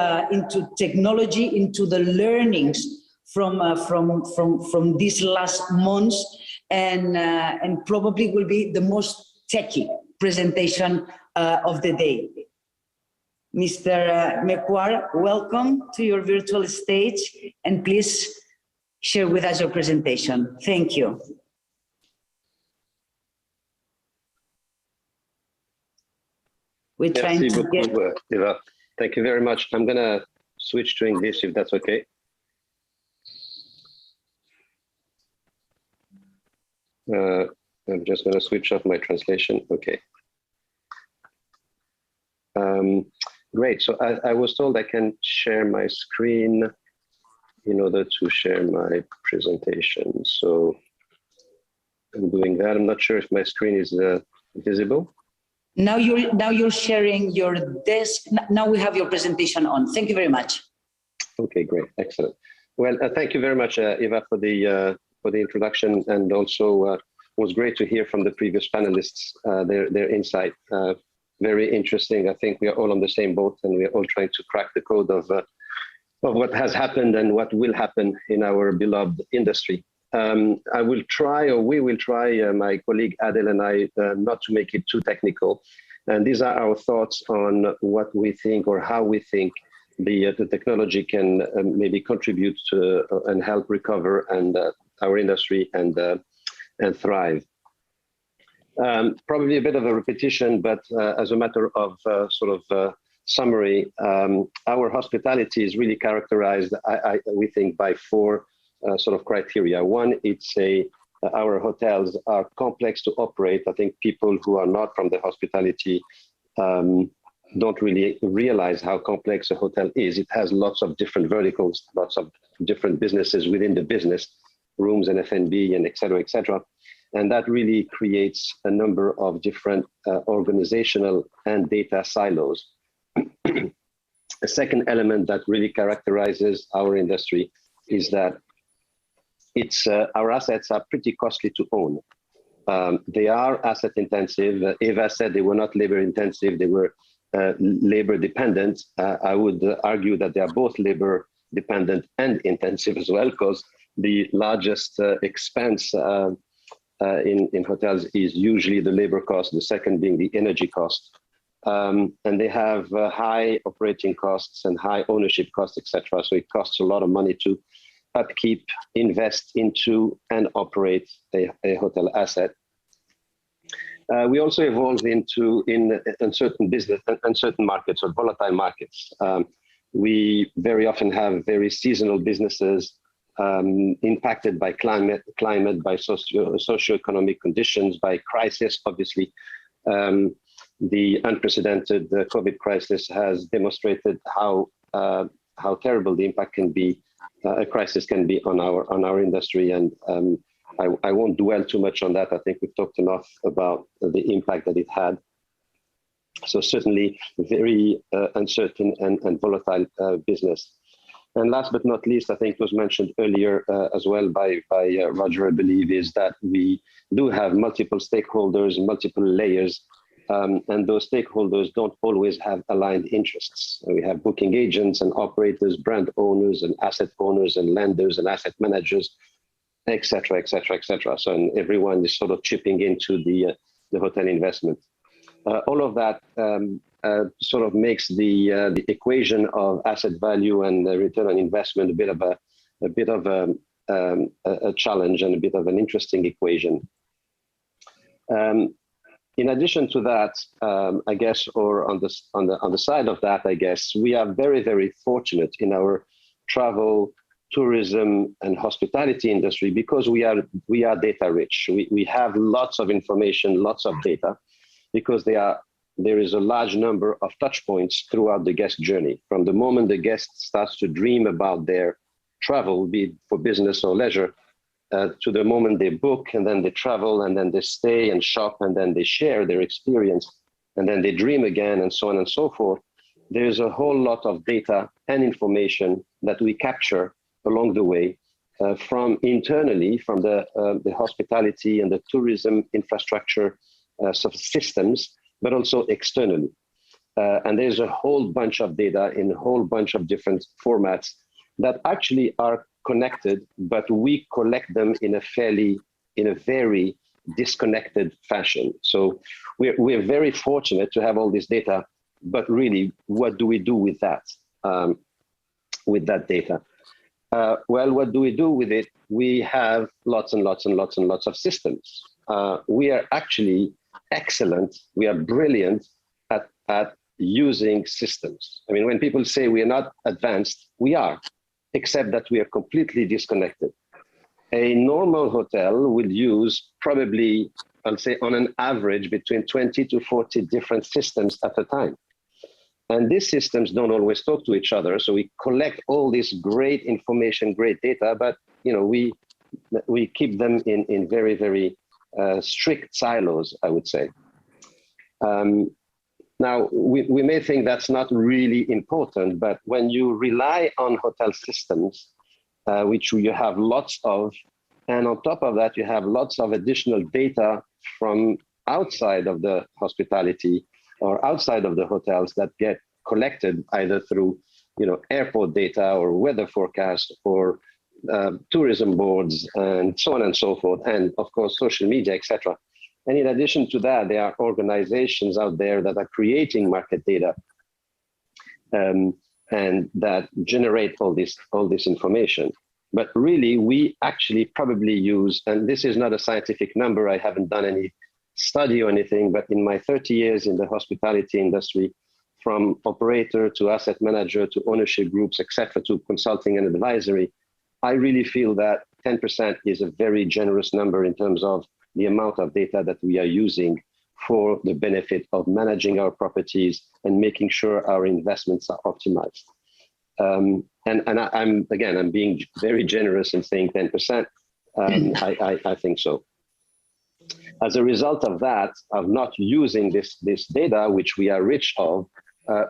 technology, into the learnings from these last months, and probably will be the most techy presentation of the day. Mr. Mekwar, welcome to your virtual stage, and please share with us your presentation. Thank you. We're trying to get... Eva. Thank you very much. I'm going to switch to English if that's okay. I'm just going to switch off my translation. Okay. Great. So I was told I can share my screen in order to share my presentation. So I'm doing that. I'm not sure if my screen is visible. Now you're sharing your desk. Now we have your presentation on. Thank you very much. Okay, great, excellent. Well, thank you very much, Eva, for the introduction, and also it was great to hear from the previous panelists their insight. Very interesting. I think we are all on the same boat, and we are all trying to crack the code of what has happened and what will happen in our beloved industry. I will try, or we will try, my colleague Adel and I, not to make it too technical. And these are our thoughts on what we think, or how we think the technology can maybe contribute to and help recover and our industry and thrive. Probably a bit of a repetition, but as a matter of summary, our hospitality is really characterized, we think, by four criteria. One, our hotels are complex to operate. I think people who are not from the hospitality don't really realize how complex a hotel is. It has lots of different verticals, lots of different businesses within the business, rooms and F&B and et cetera. And that really creates a number of different organizational and data silos. A second element that really characterizes our industry is that our assets are pretty costly to own. They are asset intensive. Eva said they were not labor intensive, they were labor dependent. I would argue that they are both labor dependent and intensive as well, because the largest expense in hotels is usually the labor cost, the second being the energy cost. And they have high operating costs and high ownership costs, etc. So it costs a lot of money to upkeep, invest into, and operate a hotel asset. We also evolve in uncertain business and uncertain markets or volatile markets. We very often have very seasonal businesses impacted by climate, by socioeconomic conditions, by crisis, obviously. The unprecedented COVID crisis has demonstrated how terrible the impact can be, a crisis can be on our industry, and I won't dwell too much on that. I think we've talked enough about the impact that it had. So certainly very uncertain and volatile business. And last but not least, I think it was mentioned earlier as well by Roger, I believe, is that we do have multiple stakeholders, multiple layers, and those stakeholders don't always have aligned interests. We have booking agents and operators, brand owners and asset owners and lenders and asset managers, et cetera, et cetera, et cetera. So everyone is sort of chipping into the hotel investment. All of that sort of makes the equation of asset value and the return on investment a bit of a challenge and a bit of an interesting equation. In addition to that, I guess, or on the side of that, I guess, we are very, very fortunate in our travel, tourism, and hospitality industry because we are data rich. We have lots of information, lots of data, because there is a large number of touch points throughout the guest journey. From the moment the guest starts to dream about their travel, be it for business or leisure, to the moment they book, and then they travel, and then they stay and shop, and then they share their experience, and then they dream again, and so on and so forth. There's a whole lot of data and information that we capture along the way from internally, from the hospitality and the tourism infrastructure systems, but also externally. And there's a whole bunch of data in a whole bunch of different formats that actually are connected, but we collect them in a very disconnected fashion. So we're very fortunate to have all this data, but really, what do we do with that data? Well, what do we do with it? We have lots and lots and lots and lots of systems. We are actually excellent. We are brilliant at using systems. I mean, when people say we are not advanced, we are, except that we are completely disconnected. A normal hotel will use probably, I'll say on an average, between 20 to 40 different systems at a time. And these systems don't always talk to each other. So we collect all this great information, great data, but we keep them in very, very strict silos, I would say. Now, we may think that's not really important, but when you rely on hotel systems, which you have lots of, and on top of that, you have lots of additional data from outside of the hospitality or outside of the hotels that get collected either through, airport data or weather forecast or tourism boards and so on and so forth, and of course, social media, etc. And in addition to that, there are organizations out there that are creating market data. and that generate all this information. But really, we actually probably use, and this is not a scientific number, I haven't done any study or anything, but in my 30 years in the hospitality industry, from operator to asset manager to ownership groups, etc., to consulting and advisory, I really feel that 10% is a very generous number in terms of the amount of data that we are using for the benefit of managing our properties and making sure our investments are optimized. I'm being very generous in saying 10%. I think so. As a result of that, of not using this data, which we are rich of,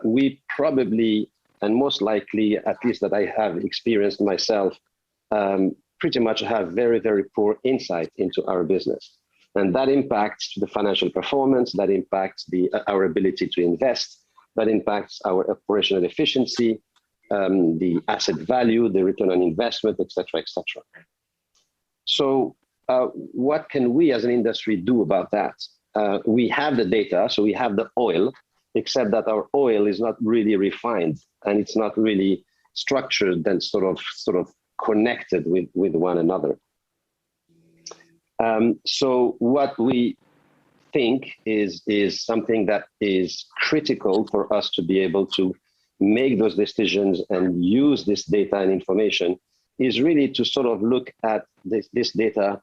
we probably, and most likely, at least that I have experienced myself, pretty much have very, very poor insight into our business. And that impacts the financial performance, that impacts our ability to invest, that impacts our operational efficiency, the asset value, the return on investment, et cetera, et cetera. So what can we as an industry do about that? We have the data, so we have the oil, except that our oil is not really refined and it's not really structured and sort of connected with one another. So what we think is something that is critical for us to be able to make those decisions and use this data and information is really to sort of look at this data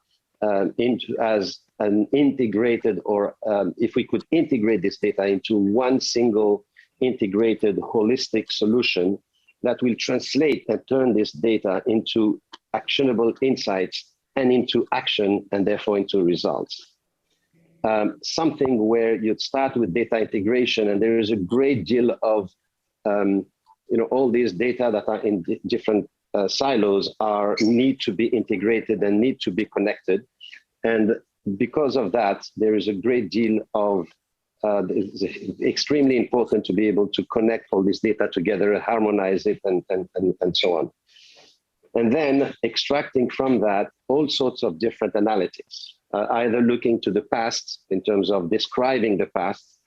as an integrated, or if we could integrate this data into one single integrated holistic solution that will translate and turn this data into actionable insights and into action and therefore into results. Something where you'd start with data integration, and there is a great deal of all these data that are in different silos need to be integrated and need to be connected. And because of that, there is a great deal of, it's extremely important to be able to connect all this data together, harmonize it, and so on. And then extracting from that all sorts of different analytics, either looking to the past in terms of describing the past,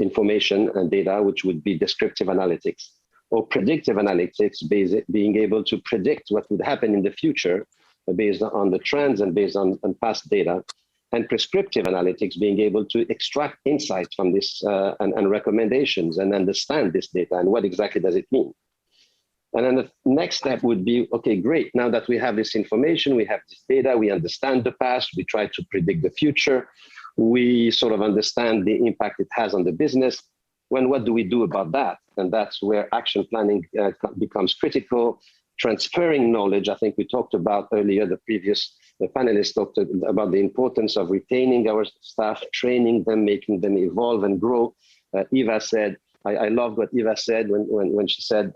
information and data, which would be descriptive analytics, or predictive analytics, being able to predict what would happen in the future based on the trends and based on past data, and prescriptive analytics, being able to extract insights from this and recommendations and understand this data and what exactly does it mean. And then the next step would be, okay, great, now that we have this information, we have this data, we understand the past, we try to predict the future, we sort of understand the impact it has on the business. What do we do about that? And that's where action planning becomes critical. Transferring knowledge, I think we talked about earlier, the panelists talked about the importance of retaining our staff, training them, making them evolve and grow. Eva said, I love what Eva said when she said,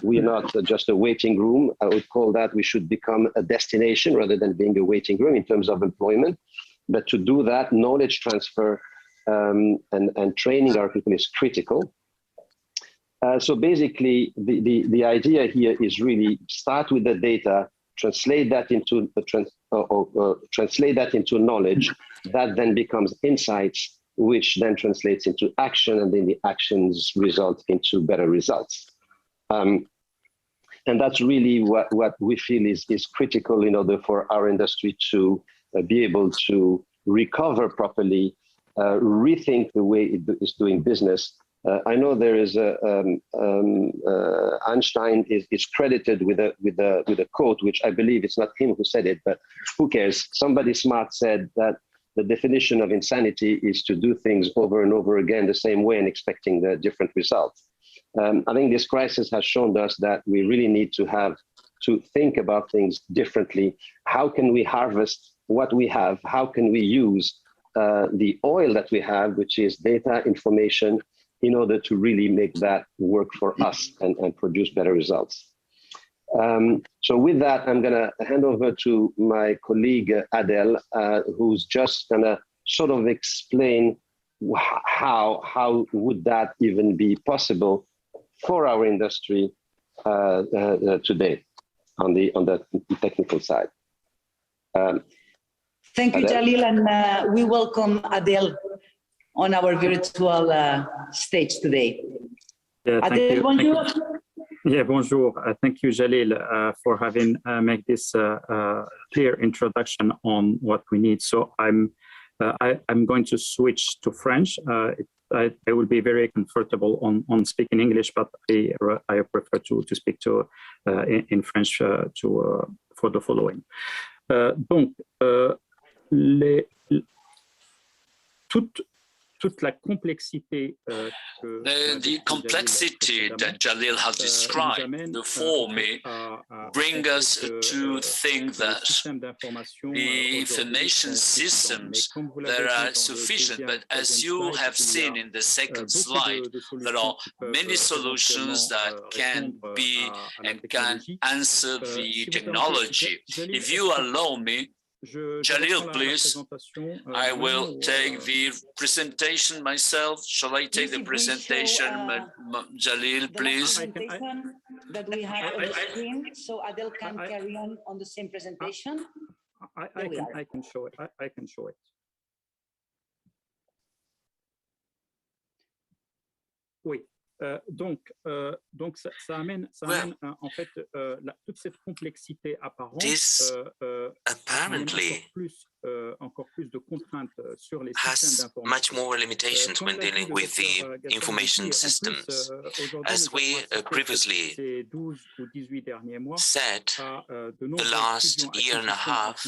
we are not just a waiting room. I would call that we should become a destination rather than being a waiting room in terms of employment. But to do that, knowledge transfer and training our people is critical. So basically, the idea here is really start with the data, translate that into translate that into knowledge, that then becomes insights, which then translates into action, and then the actions result into better results. And that's really what we feel is critical in order for our industry to be able to recover properly, rethink the way it is doing business. I know there is Einstein is credited with a quote, which I believe it's not him who said it, but who cares? Somebody smart said that the definition of insanity is to do things over and over again the same way and expecting the different results. I think this crisis has shown us that we really need to think about things differently. How can we harvest what we have? How can we use the oil that we have, which is data, information, in order to really make that work for us and produce better results? So with that, I'm going to hand over to my colleague Adel, who's just going to sort of explain how would that even be possible for our industry today on the technical side. Thank you, Jalil, and we welcome Adel on our virtual stage today. Yeah, thank Adel, you. bonjour. Yeah, bonjour. Thank you, Jalil, for having make this clear introduction on what we need. So I'm going to switch to French. I will be very comfortable on speaking English, but I prefer to speak in French for the following. Donc, toute la complexité the complexity that Jalil has described before me bring us to think that the information systems that are sufficient, but as you have seen in the second slide, there are many solutions that can be and can answer the technology. If you allow me, Jalil, please. I will take the presentation myself. Shall I take the presentation, Jalil, please? The presentation that we have on the screen, so Adel can carry on the same presentation. I can show it. I can show it. Oui. Donc, ça amène en fait toute cette complexité apparente. This apparently encore plus de contraintes sur les has much more limitations when dealing with the information systems. As we previously said, the last year and a half,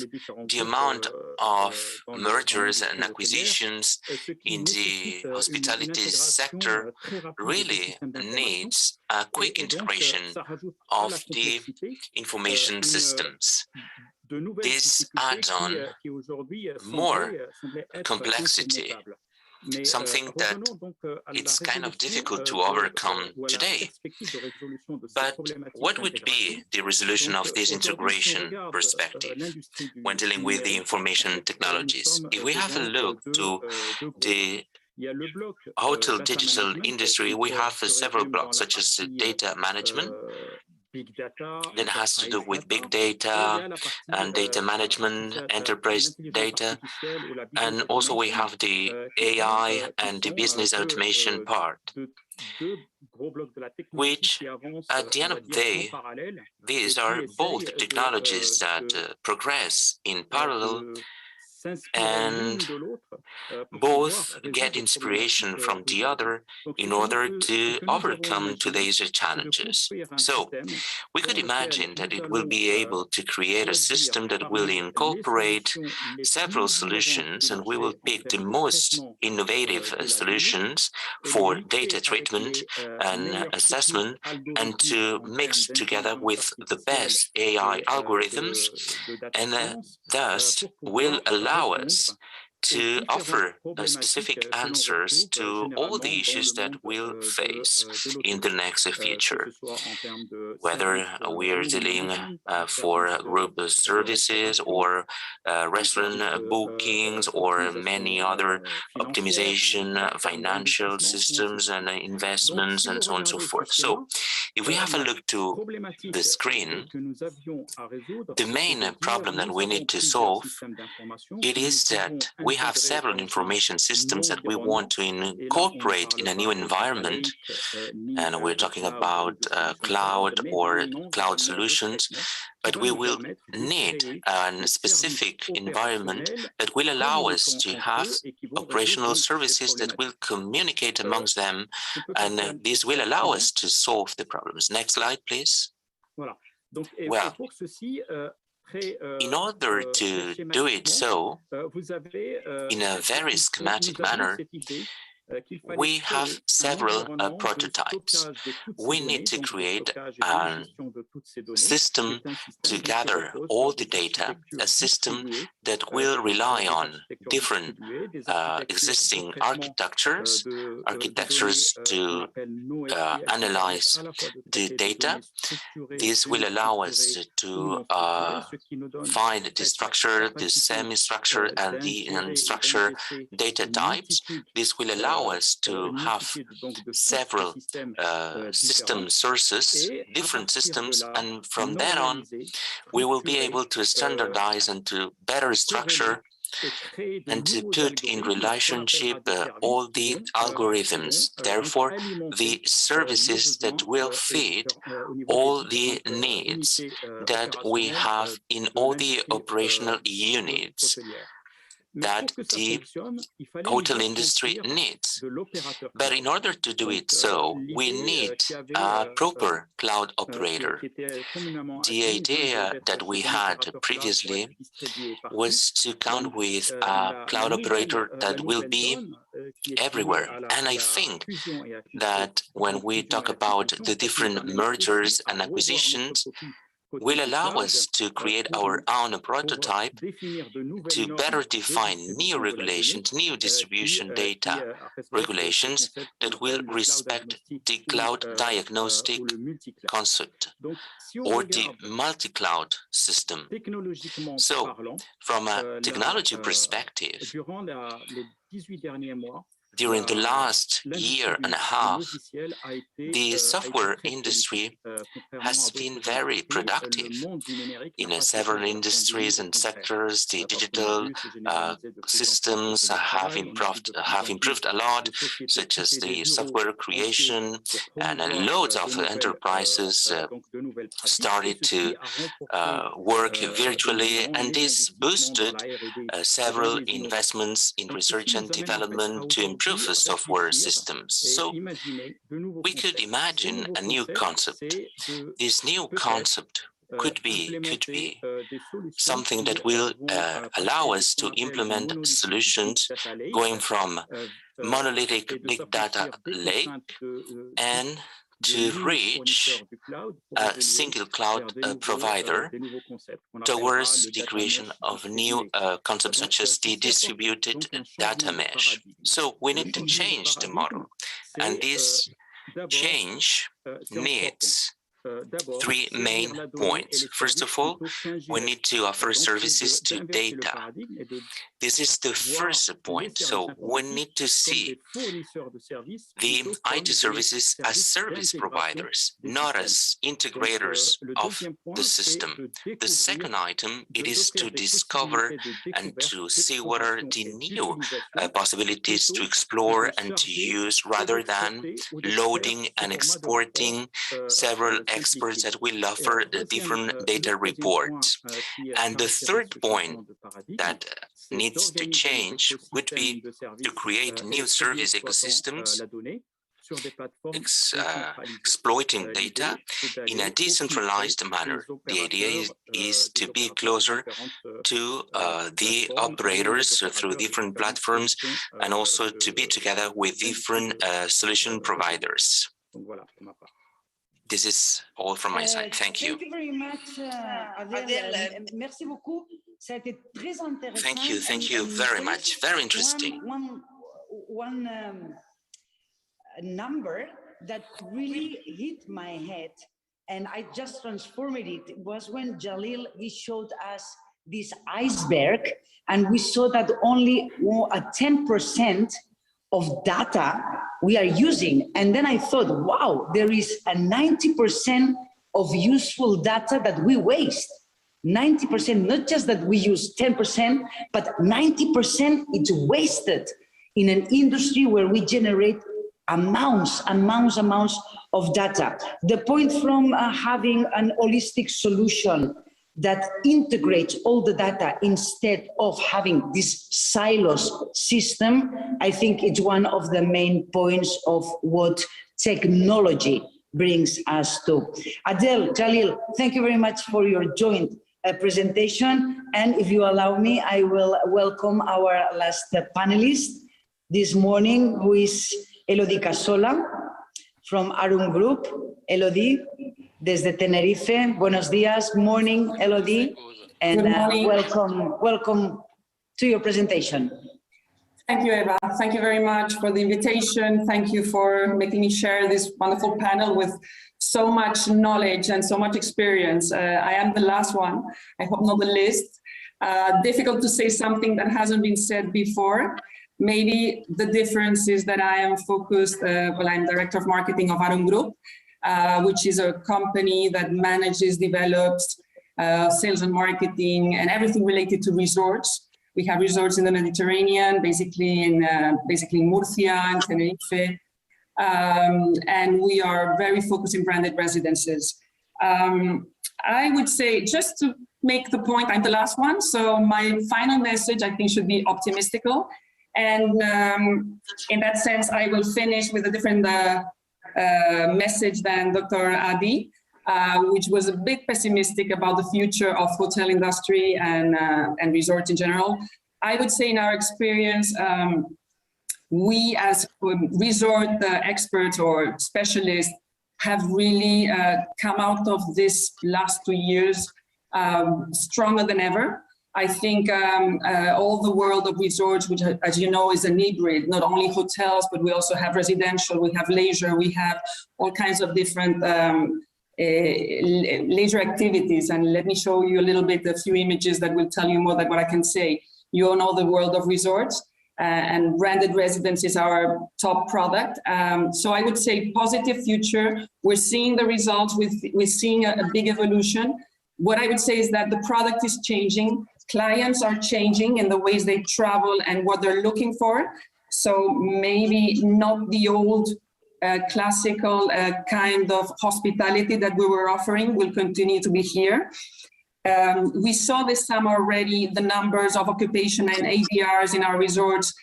the amount of mergers and acquisitions in the hospitality sector really needs a quick integration of the information systems. This adds on more complexity, something that it's kind of difficult to overcome today. But what would be the resolution of this integration perspective when dealing with the information technologies? If we have a look to the hotel digital industry, we have several blocks, such as data management, that has to do with big data and data management, enterprise data, and also we have the AI and the business automation part, which at the end of the day, these are both technologies that progress in parallel and both get inspiration from the other in order to overcome today's challenges. So we could imagine that it will be able to create a system that will incorporate several solutions, and we will pick the most innovative solutions for data treatment and assessment, and to mix together with the best AI algorithms, and thus will allow us to offer specific answers to all the issues that we'll face in the next future, whether we are dealing for group services or restaurant bookings or many other optimization, financial systems and investments and so on and so forth. So if we have a look to the screen, the main problem that we need to solve, it is that we have several information systems that we want to incorporate in a new environment, and we're talking about cloud or cloud solutions, but we will need a specific environment that will allow us to have operational services that will communicate amongst them, and this will allow us to solve the problems. Next slide, please. Well, in order to do it so, in a very schematic manner, we have several prototypes. We need to create a system to gather all the data, a system that will rely on different existing architectures to analyze the data. This will allow us to find the structure, the semi-structure, and the unstructured data types. This will allow us to have several system sources, different systems, and from then on, we will be able to standardize and to better structure and to put in relationship all the algorithms, therefore the services that will feed all the needs that we have in all the operational units that the hotel industry needs. But in order to do it so, we need a proper cloud operator. The idea that we had previously was to count with a cloud operator that will be everywhere. And I think that when we talk about the different mergers and acquisitions, will allow us to create our own prototype to better define new regulations, new distribution data regulations that will respect the cloud diagnostic concept or the multi-cloud system. So, from a technology perspective, during the last year and a half, the software industry has been very productive. In several industries and sectors, the digital systems have improved a lot, such as the software creation, and loads of enterprises started to work virtually, and this boosted several investments in research and development to improve the software systems. So we could imagine a new concept. This new concept could be something that will allow us to implement solutions going from monolithic big data lake and to reach a single cloud provider towards the creation of new concepts such as the distributed data mesh. So we need to change the model, and this change needs three main points. First of all, we need to offer services to data. This is the first point. So we need to see the IT services as service providers, not as integrators of the system. The second item, it is to discover and to see what are the new possibilities to explore and to use, rather than loading and exporting several experts that will offer the different data reports. And the third point that needs to change would be to create new service ecosystems, exploiting data in a decentralized manner. The idea is to be closer to the operators through different platforms, and also to be together with different solution providers. This is all from my side. Thank you. Thank you very much, Adele. Merci beaucoup. Thank you very much. Very interesting. One number that really hit my head, and I just transformed it, was when Jalil, he showed us this iceberg, and we saw that only a 10% of data we are using. And then I thought, wow, there is a 90% of useful data that we waste. 90%, not just that we use 10%, but 90% it's wasted in an industry where we generate amounts of data. The point from having an holistic solution that integrates all the data instead of having this silos system, I think it's one of the main points of what technology brings us to. Adele, Jalil, thank you very much for your joint presentation. And if you allow me, I will welcome our last panelist this morning, who is Elodie Casola from Arum Group. Elodie, desde Tenerife. Buenos días, morning, Elodie, and welcome to your presentation. Thank you, Eva. Thank you very much for the invitation. Thank you for making me share this wonderful panel with so much knowledge and so much experience. I am the last one, I hope not the least. Difficult to say something that hasn't been said before. Maybe the difference is that I am focused, I'm Director of Marketing of Arum Group, which is a company that manages, develops sales and marketing and everything related to resorts. We have resorts in the Mediterranean, basically in Murcia and Tenerife. And we are very focused in branded residences. I would say, just to make the point, I'm the last one, so my final message I think should be optimistical. And in that sense, I will finish with a different message than Dr. Adi, which was a bit pessimistic about the future of hotel industry and resorts in general. I would say in our experience, we as resort experts or specialists have really come out of this last 2 years stronger than ever. I think all the world of resorts, which, as you know, is an hybrid, not only hotels, but we also have residential, we have leisure, we have all kinds of different leisure activities. And let me show you a little bit, a few images that will tell you more than what I can say. You all know the world of resorts, and branded residence is our top product. So I would say positive future. We're seeing the results, we're seeing a big evolution. What I would say is that the product is changing. Clients are changing in the ways they travel and what they're looking for. So maybe not the old classical kind of hospitality that we were offering will continue to be here. We saw this summer already the numbers of occupation and ADRs in our resorts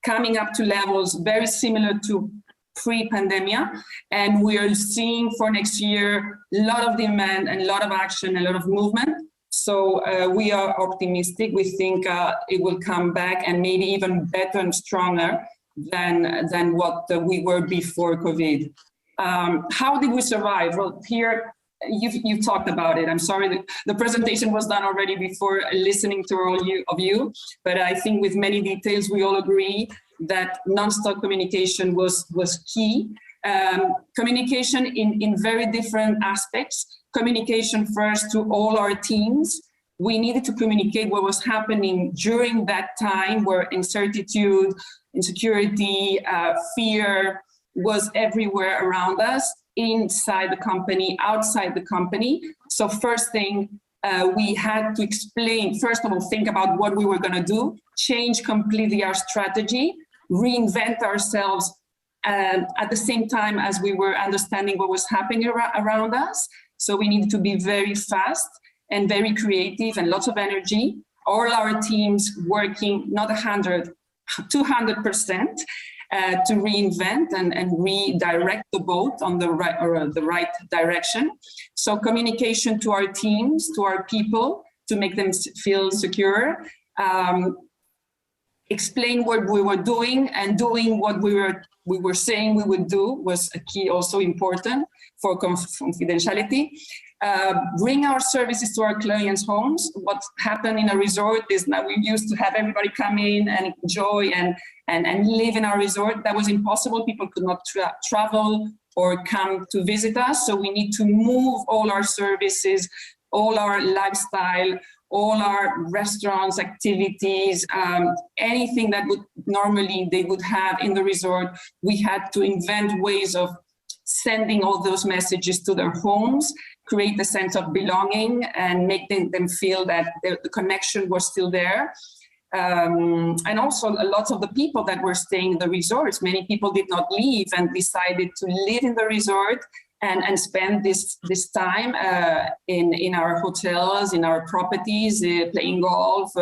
coming up to levels very similar to pre-pandemic, and we are seeing for next year a lot of demand and a lot of action, a lot of movement. So we are optimistic. We think it will come back and maybe even better and stronger than what we were before COVID. How did we survive? Well, here you've talked about it. I'm sorry that the presentation was done already before listening to all of you, but I think with many details we all agree that non-stop communication was key. Communication in very different aspects. Communication first to all our teams. We needed to communicate what was happening during that time where incertitude, insecurity, fear was everywhere around us, inside the company, outside the company. So first thing, we had to explain, first of all, think about what we were going to do, change completely our strategy, reinvent ourselves at the same time as we were understanding what was happening around us. So we needed to be very fast and very creative and lots of energy. All our teams working not 100, 200% to reinvent and redirect the boat on the right direction. So communication to our teams, to our people, to make them feel secure. Explain what we were doing, and doing what we were saying we would do was a key, also important for confidentiality. Bring our services to our clients' homes. What happened in a resort is that we used to have everybody come in and enjoy and live in our resort. That was impossible. People could not travel or come to visit us. So we need to move all our services, all our lifestyle, all our restaurants, activities, anything that would normally they would have in the resort. We had to invent ways of sending all those messages to their homes, create a sense of belonging, and make them feel that the connection was still there. And also lots of the people that were staying in the resorts, many people did not leave and decided to live in the resort and spend this time in our hotels, in our properties, playing golf,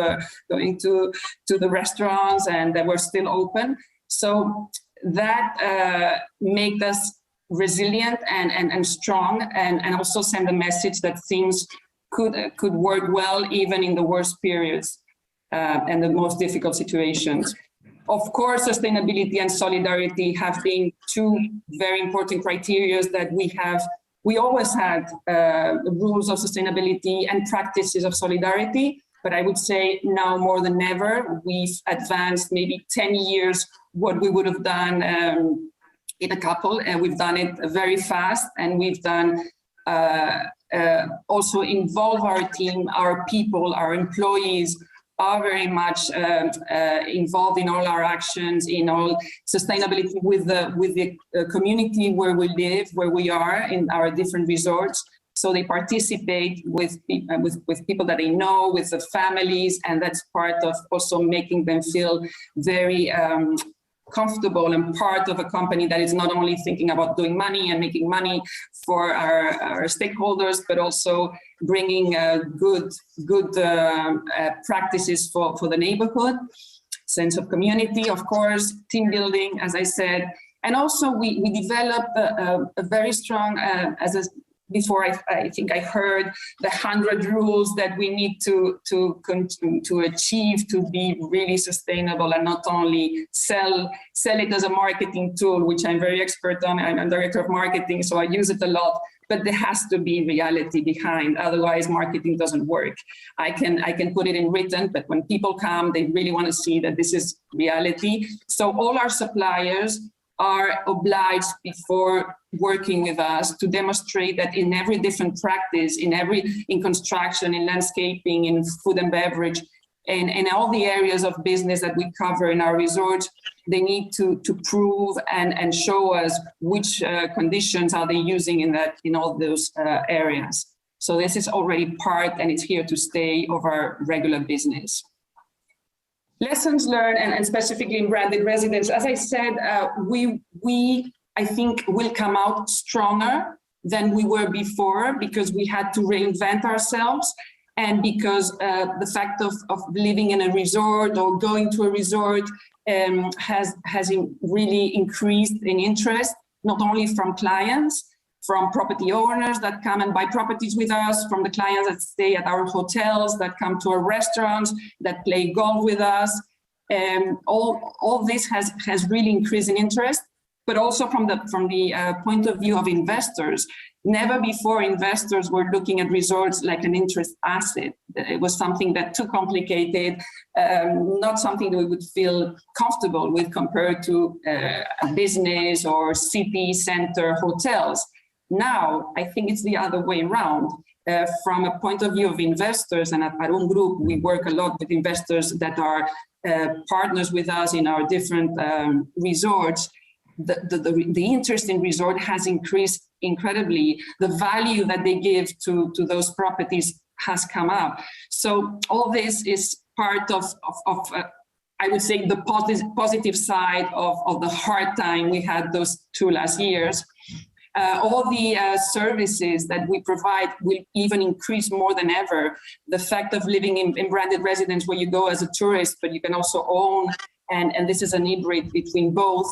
going to the restaurants, and they were still open. So that made us resilient and strong, and also send a message that things could work well even in the worst periods and the most difficult situations. Of course, sustainability and solidarity have been two very important criteria that we always had rules of sustainability and practices of solidarity, but I would say now more than ever, we've advanced maybe 10 years what we would have done in a couple, and we've done it very fast, and we've done also involve our team, our people, our employees are very much involved in all our actions, in all sustainability with the community where we live, where we are in our different resorts. So they participate with people that they know, with the families, and that's part of also making them feel very comfortable and part of a company that is not only thinking about doing money and making money for our stakeholders, but also bringing good practices for the neighborhood, sense of community, of course, team building, as I said. And also we developed a very strong, before I think I heard the 100 rules that we need to achieve to be really sustainable and not only sell it as a marketing tool, which I'm very expert on. I'm a director of marketing, so I use it a lot, but there has to be reality behind, otherwise marketing doesn't work. I can put it in written, but when people come, they really want to see that this is reality. So all our suppliers are obliged before working with us to demonstrate that in every different practice, in construction, in landscaping, in food and beverage, and in all the areas of business that we cover in our resorts, they need to prove and show us which conditions are they using in all those areas. So this is already part, and it's here to stay, of our regular business. Lessons learned, and specifically in branded residence, as I said, we I think will come out stronger than we were before, because we had to reinvent ourselves, and because the fact of living in a resort or going to a resort has really increased in interest, not only from clients, from property owners that come and buy properties with us, from the clients that stay at our hotels, that come to our restaurants, that play golf with us. All this has really increased in interest, but also from the point of view of investors. Never before investors were looking at resorts like an interest asset. It was something that too complicated, not something that we would feel comfortable with compared to a business or city center hotels. Now, I think it's the other way around. From a point of view of investors, and at our own group, we work a lot with investors that are partners with us in our different resorts. The interest in resort has increased incredibly. The value that they give to those properties has come up. So all this is part of I would say, the positive side of the hard time we had those 2 last years. All the services that we provide will even increase more than ever. The fact of living in branded residence, where you go as a tourist, but you can also own, and this is an hybrid between both,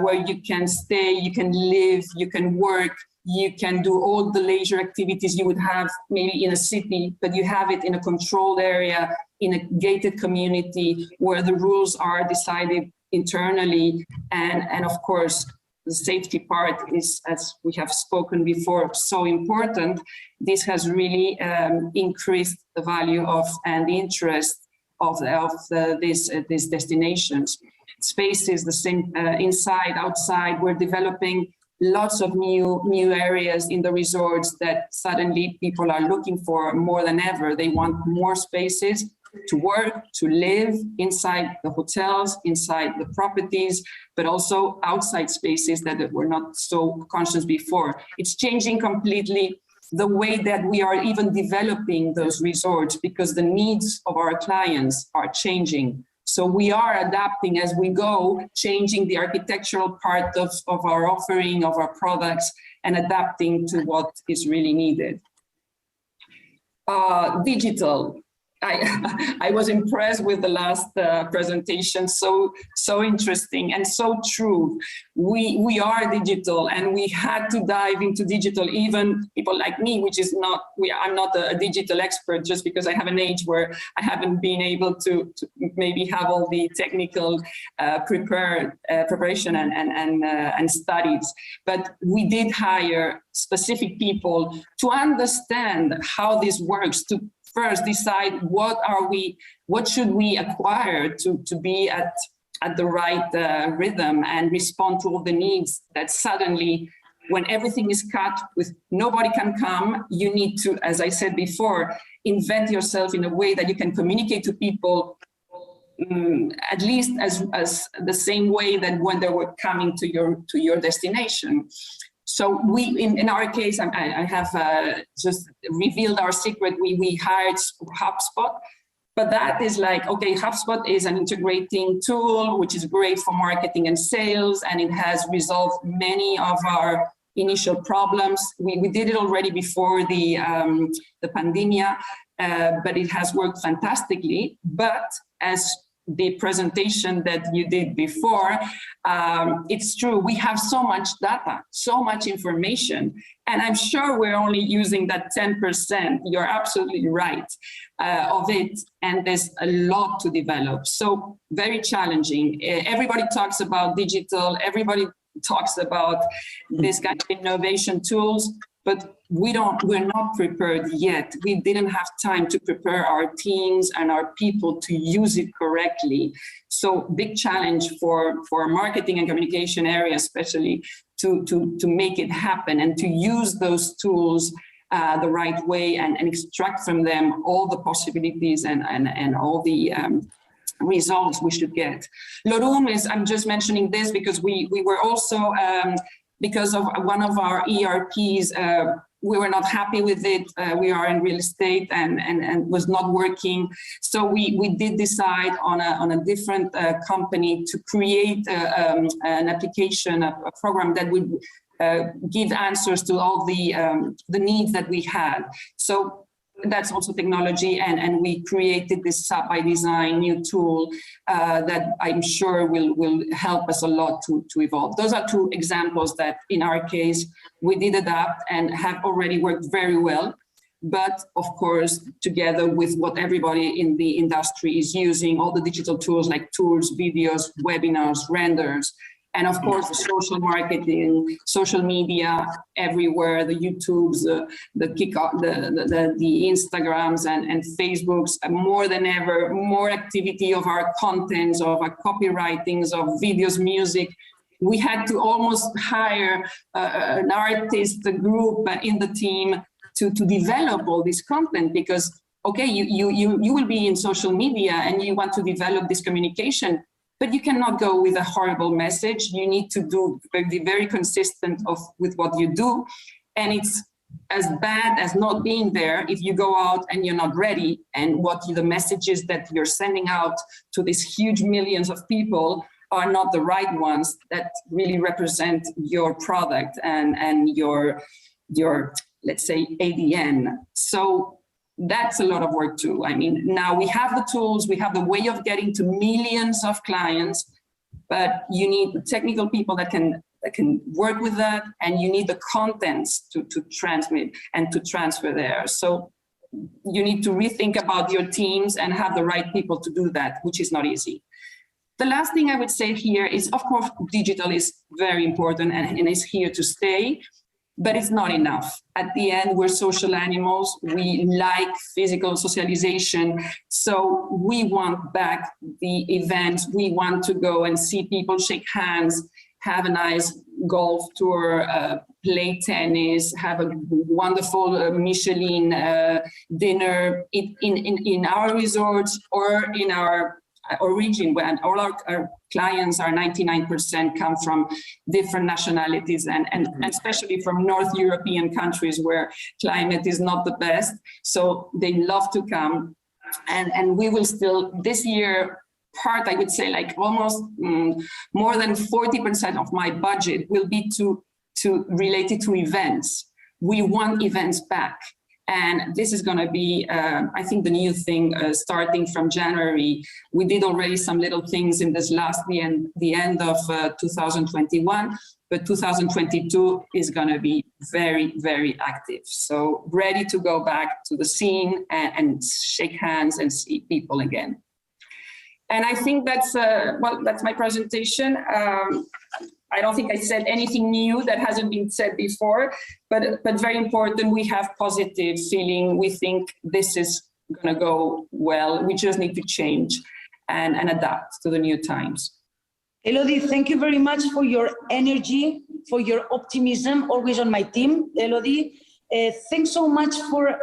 where you can stay, you can live, you can work, you can do all the leisure activities you would have maybe in a city, but you have it in a controlled area, in a gated community where the rules are decided internally. And of course, the safety part is, as we have spoken before, so important. This has really increased the value of and the interest of these destinations. Space is the same inside, outside. We're developing lots of new areas in the resorts that suddenly people are looking for more than ever. They want more spaces to work, to live inside the hotels, inside the properties, but also outside spaces that were not so conscious before. It's changing completely the way that we are even developing those resorts, because the needs of our clients are changing. So we are adapting as we go, changing the architectural part of our offering, of our products, and adapting to what is really needed. Digital. I was impressed with the last presentation, so interesting and so true. We are digital, and we had to dive into digital. Even people like me, which is not, I'm not a digital expert, just because I have an age where I haven't been able to maybe have all the technical preparation and studies. But we did hire specific people to understand how this works, to first decide what should we acquire to be at the right rhythm and respond to all the needs that suddenly, when everything is cut, with nobody can come, you need to, as I said before, invent yourself in a way that you can communicate to people at least as the same way that when they were coming to your destination. So we, in our case, I have just revealed our secret. We hired HubSpot, but that is like, okay, HubSpot is an integrating tool, which is great for marketing and sales, and it has resolved many of our initial problems. We did it already before the pandemic, but it has worked fantastically. But as the presentation that you did before, it's true, we have so much data, so much information, and I'm sure we're only using that 10%, you're absolutely right, of it, and there's a lot to develop. So very challenging. Everybody talks about digital, everybody talks about this kind of innovation tools, but we're not prepared yet. We didn't have time to prepare our teams and our people to use it correctly. So big challenge for marketing and communication area, especially to make it happen and to use those tools the right way and extract from them all the possibilities and all the results we should get. Lorum is, I'm just mentioning this because we were also, because of one of our ERPs, we were not happy with it. We are in real estate and was not working. So we did decide on a different company to create an application, a program that would give answers to all the needs that we had. So that's also technology, and we created this SAP by Design new tool that I'm sure will help us a lot to evolve. Those are two examples that in our case we did adapt and have already worked very well, but of course together with what everybody in the industry is using, all the digital tools like tools, videos, webinars, renders, and of course, the social marketing, social media everywhere, the YouTubes, the Instagrams and Facebooks, more than ever, more activity of our contents, of our copywritings, of videos, music. We had to almost hire an artist group in the team to develop all this content because, okay, you will be in social media and you want to develop this communication, but you cannot go with a horrible message. You need to be very consistent with what you do. And it's as bad as not being there if you go out and you're not ready, and the messages that you're sending out to these huge millions of people are not the right ones that really represent your product and your let's say, ADN. So that's a lot of work too. I mean, now we have the tools, we have the way of getting to millions of clients, but you need the technical people that can work with that, and you need the contents to transmit and to transfer there. So you need to rethink about your teams and have the right people to do that, which is not easy. The last thing I would say here is, of course, digital is very important and is here to stay. But it's not enough. At the end, we're social animals. We like physical socialization. So we want back the events. We want to go and see people, shake hands, have a nice golf tour, play tennis, have a wonderful Michelin dinner in our resorts or in our origin, when all our clients are 99% come from different nationalities and especially from North European countries where climate is not the best. So they love to come. And we will still, this year, I would say like almost more than 40% of my budget will be related to events. We want events back. And this is going to be, I think, the new thing starting from January. We did already some little things in this the end of 2021, but 2022 is going to be very, very active. So ready to go back to the scene and shake hands and see people again. And I think that's my presentation. I don't think I said anything new that hasn't been said before, but very important, we have positive feeling. We think this is going to go well. We just need to change and adapt to the new times. Elodie, thank you very much for your energy, for your optimism, always on my team. Elodie, thanks so much for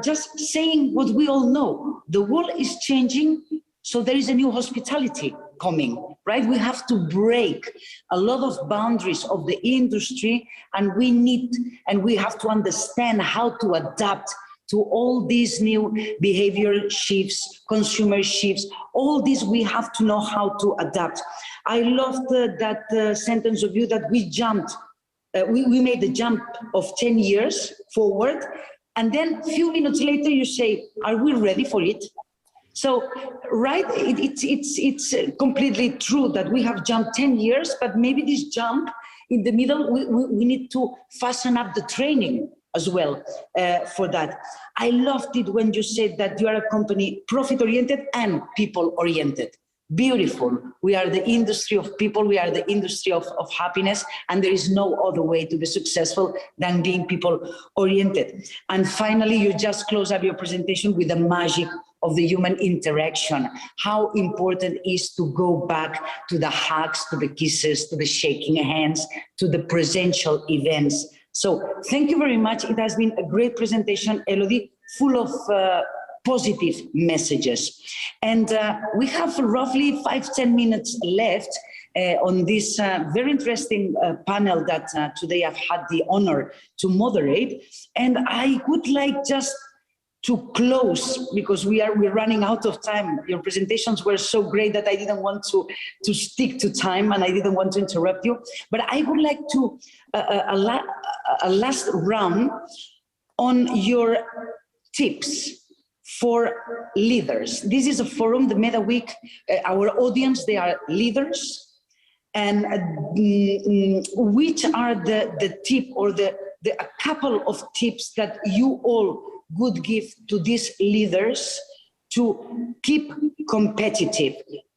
just saying what we all know. The world is changing, so there is a new hospitality. coming, right? We have to break a lot of boundaries of the industry, and we have to understand how to adapt to all these new behavior shifts, consumer shifts, all these we have to know how to adapt. I loved that sentence of you that we jumped, we made the jump of 10 years forward, and then a few minutes later you say, are we ready for it? So, right, it's completely true that we have jumped 10 years, but maybe this jump in the middle, we need to fasten up the training as well for that. I loved it when you said that you are a company profit-oriented and people-oriented. Beautiful. We are the industry of people, we are the industry of happiness, and there is no other way to be successful than being people-oriented. And finally, you just close up your presentation with the magic of the human interaction, how important it is to go back to the hugs, to the kisses, to the shaking hands, to the presential events. So thank you very much. It has been a great presentation, Elodie, full of positive messages. And we have roughly 5-10 minutes left on this very interesting panel that today I've had the honor to moderate. And I would like just to close, because we're running out of time. Your presentations were so great that I didn't want to stick to time, and I didn't want to interrupt you. But I would like to a last round on your tips for leaders. This is a forum, the Meta Week. Our audience, they are leaders. And which are the tip or a couple of tips that you all would give to these leaders to keep competitive,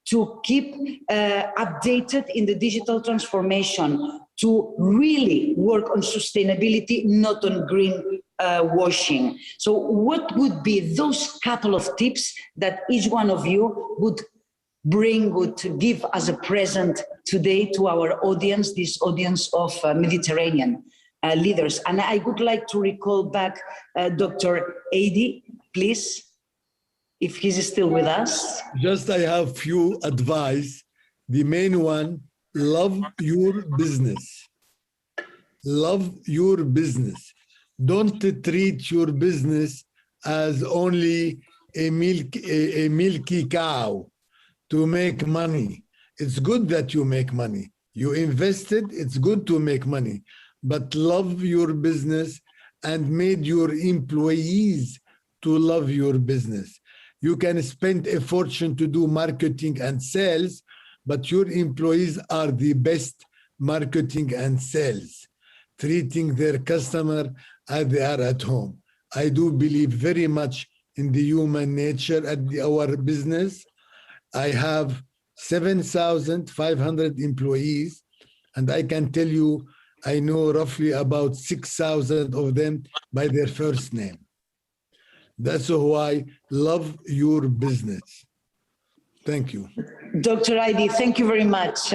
to keep updated in the digital transformation, to really work on sustainability, not on green washing? So what would be those couple of tips that each one of you would give as a present today to our audience, this audience of Mediterranean leaders? And I would like to recall back Dr. Adi, please, if he's still with us. Just I have few advice. The main one, love your business. Love your business. Don't treat your business as only a milky cow to make money. It's good that you make money. You invested, it's good to make money, but love your business and made your employees to love your business. You can spend a fortune to do marketing and sales, but your employees are the best marketing and sales, treating their customer as they are at home. I do believe very much in the human nature at our business. I have 7,500 employees, and I can tell you, I know roughly about 6,000 of them by their first name. That's why love your business. Thank you. Dr. Adi, thank you very much.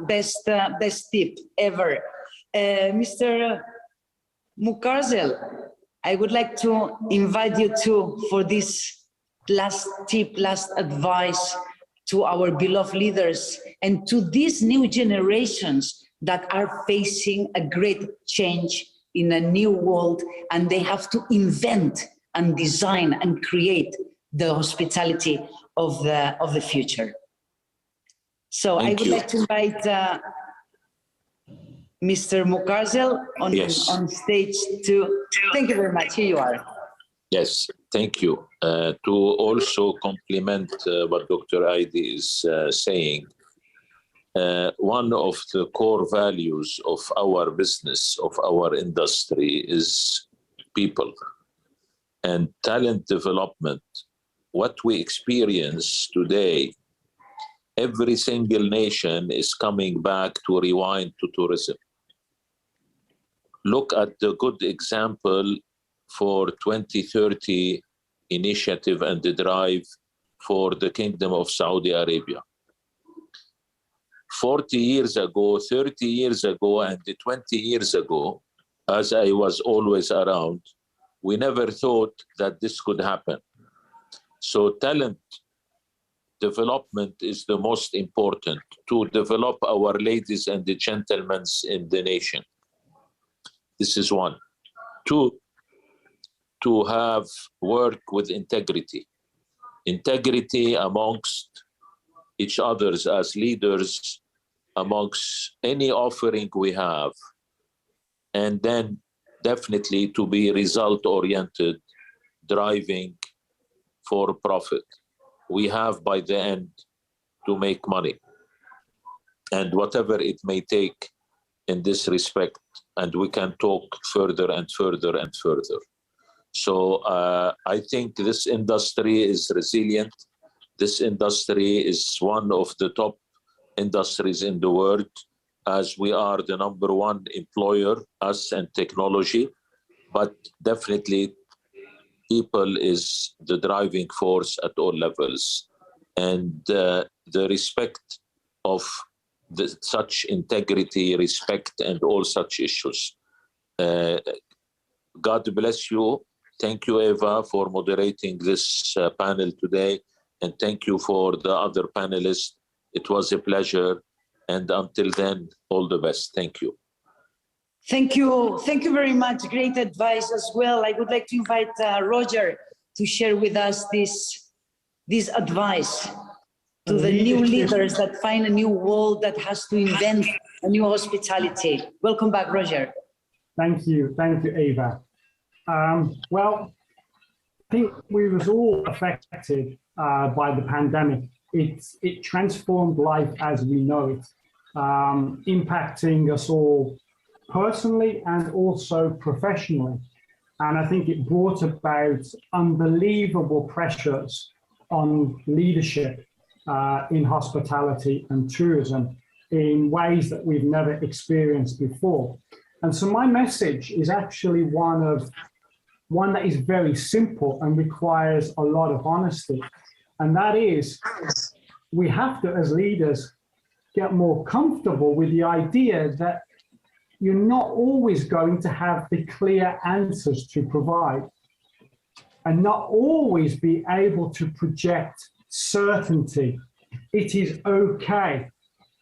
Best tip ever. Mr. Mukarzel, I would like to invite you for this last tip, last advice to our beloved leaders and to these new generations that are facing a great change in a new world, and they have to invent and design and create the hospitality of the future. So I would like to invite Mr. Mukarzel on stage to, thank you very much, here you are. Yes, thank you. To also complement what Dr. Adi is saying, one of the core values of our business, of our industry, is people and talent development. What we experience today, every single nation is coming back to rewind to tourism. Look at the good example for 2030 initiative and the drive for the Kingdom of Saudi Arabia. 40 years ago, 30 years ago, and 20 years ago, as I was always around, we never thought that this could happen. So talent development is the most important, to develop our ladies and the gentlemen in the nation. This is one. Two, to have work with integrity. Integrity amongst each others as leaders, amongst any offering we have. And then definitely to be result-oriented, driving for profit. We have by the end to make money. And whatever it may take in this respect, and we can talk further and further and further. So I think this industry is resilient. This industry is one of the top industries in the world, as we are the #1 employer, us and technology, but definitely people is the driving force at all levels. And the respect of such integrity, respect, and all such issues. God bless you. Thank you, Eva, for moderating this panel today. And thank you for the other panelists. It was a pleasure. And until then, all the best. Thank you. Thank you. Thank you very much. Great advice as well. I would like to invite Roger to share with us this advice to the new leaders that find a new world that has to invent a new hospitality. Welcome back, Roger. Thank you, Eva. Well, I think we was all affected by the pandemic. It transformed life as we know it, impacting us all personally and also professionally. And I think it brought about unbelievable pressures on leadership in hospitality and tourism in ways that we've never experienced before. And so my message is actually one that is very simple and requires a lot of honesty. And that is, we have to, as leaders, get more comfortable with the idea that you're not always going to have the clear answers to provide and not always be able to project certainty. It is okay.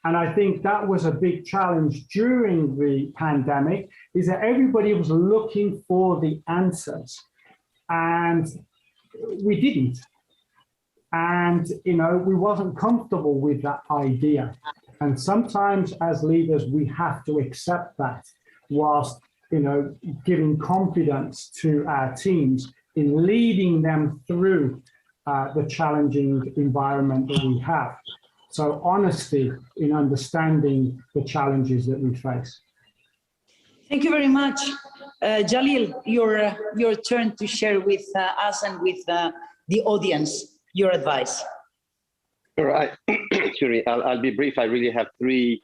And I think that was a big challenge during the pandemic, is that everybody was looking for the answers and we didn't. And, we wasn't comfortable with that idea. And sometimes as leaders, we have to accept that whilst, giving confidence to our teams in leading them through the challenging environment that we have. So honesty in understanding the challenges that we face. Thank you very much. Jalil, your turn to share with us and with the audience your advice. All right, I'll be brief. I really have three,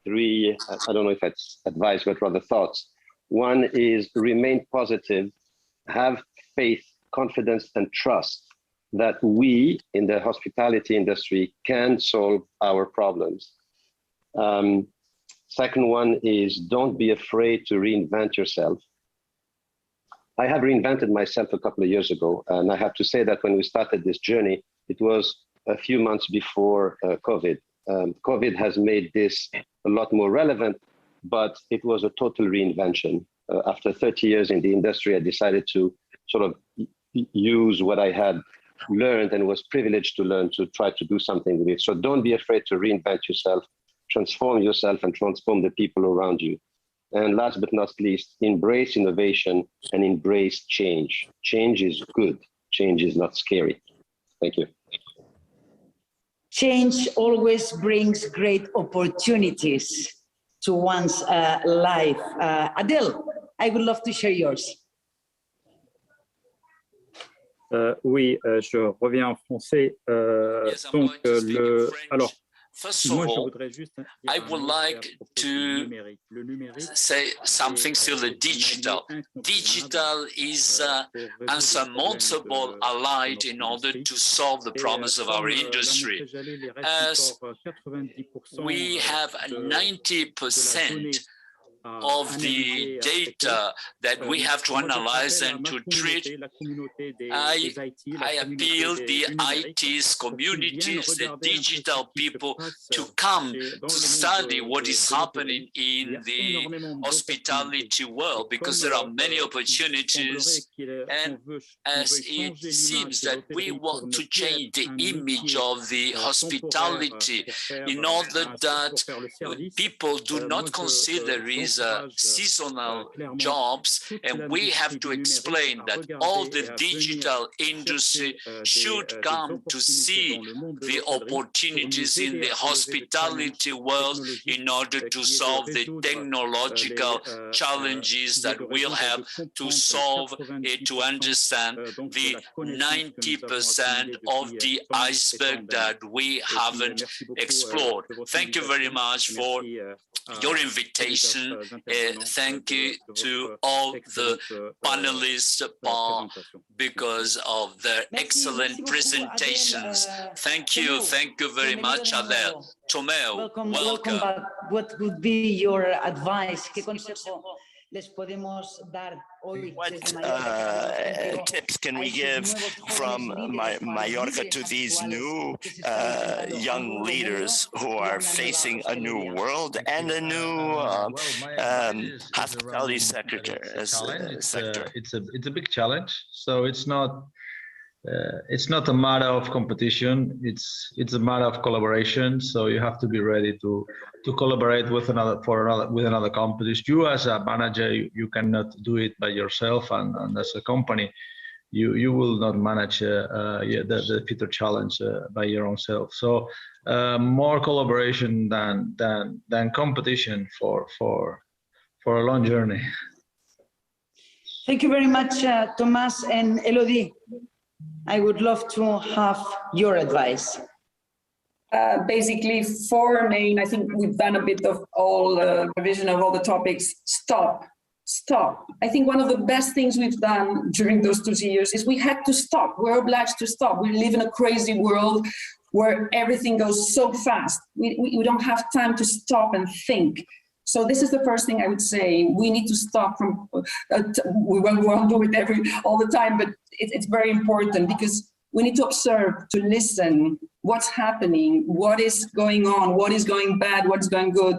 I don't know if it's advice, but rather thoughts. One is remain positive, have faith, confidence, and trust that we in the hospitality industry can solve our problems. Second one is don't be afraid to reinvent yourself. I have reinvented myself a couple of years ago, and I have to say that when we started this journey, it was a few months before COVID. COVID has made this a lot more relevant, but it was a total reinvention. After 30 years in the industry, I decided to sort of use what I had learned and was privileged to learn to try to do something with it. So don't be afraid to reinvent yourself, transform yourself and transform the people around you. And last but not least, embrace innovation and embrace change. Change is good. Change is not scary. Thank you. Change always brings great opportunities to one's life. Adel, I would love to share yours. Oui, je reviens en français. Donc, alors, first of all, I would like to say something still the digital. Digital is insurmountable allied in order to solve the problems of our industry. As we have 90% of the data that we have to analyze and to treat, I appeal the IT's communities, the digital people, to come to study what is happening in the hospitality world, because there are many opportunities, and as it seems that we want to change the image of the hospitality in order that people do not consider it seasonal jobs, and we have to explain that all the digital industry should come to see the opportunities in the hospitality world in order to solve the technological challenges that we'll have to solve, to understand the 90% of the iceberg that we haven't explored. Thank you very much for your invitation. Thank you to all the panelists because of their excellent presentations. Thank you very much, Adele. Tomeo, welcome. What would be your advice? ¿Qué consejo les podemos dar hoy? What tips can we give from Mallorca to these new young leaders who are facing a new world and a new hospitality sector? It's a big challenge. So it's not a matter of competition. It's a matter of collaboration. So you have to be ready to collaborate with another company. You as a manager, you cannot do it by yourself, and as a company, you will not manage the future challenge by your own self. So more collaboration than competition for a long journey. Thank you very much, Thomas and Elodie. I would love to have your advice. Basically, four main, I think we've done a bit of all revision of all the topics. Stop. I think one of the best things we've done during those 2 years is we had to stop. We're obliged to stop. We live in a crazy world where everything goes so fast. We don't have time to stop and think. So this is the first thing I would say. We need to stop from, we won't do it all the time, but it's very important because we need to observe, to listen, what's happening, what is going on, what is going bad, what's going good.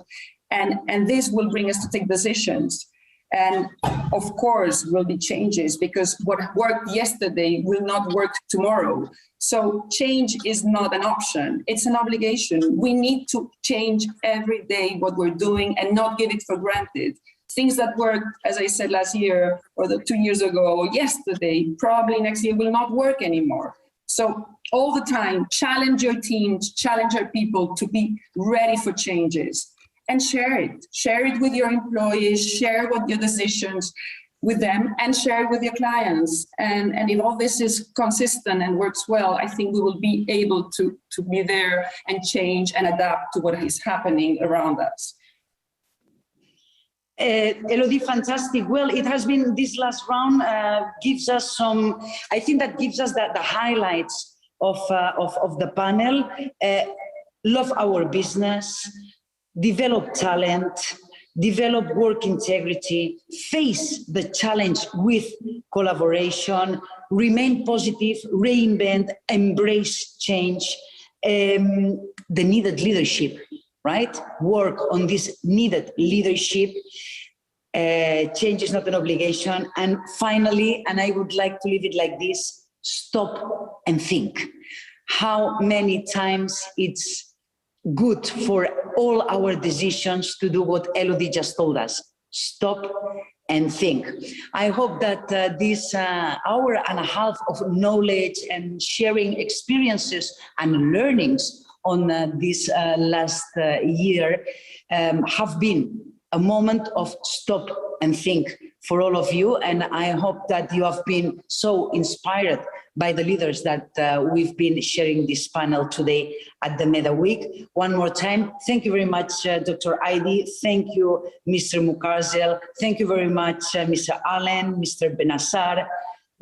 And this will bring us to take decisions. And of course, will be changes because what worked yesterday will not work tomorrow. So change is not an option, it's an obligation. We need to change every day what we're doing and not give it for granted. Things that worked, as I said last year or 2 years ago or yesterday, probably next year will not work anymore. So all the time, challenge your teams, challenge your people to be ready for changes. And share it with your employees, share what your decisions with them and share it with your clients. And if all this is consistent and works well, I think we will be able to be there and change and adapt to what is happening around us. Elodie, fantastic. Well, it has been this last round gives us some, I think that gives us the highlights of the panel. Love our business, develop talent, develop work integrity, face the challenge with collaboration, remain positive, reinvent, embrace change, the needed leadership, right? Work on this needed leadership. Change is not an obligation. And finally, and I would like to leave it like this, stop and think. How many times it's good for all our decisions to do what Elodie just told us. Stop and think. I hope that this hour and a half of knowledge and sharing experiences and learnings on this last year have been a moment of stop and think for all of you. And I hope that you have been so inspired by the leaders that we've been sharing this panel today at the MEDA Week. One more time, thank you very much, Dr. Heidi. Thank you, Mr. Mukarzel. Thank you very much, Mr. Allen, Mr. Benassar,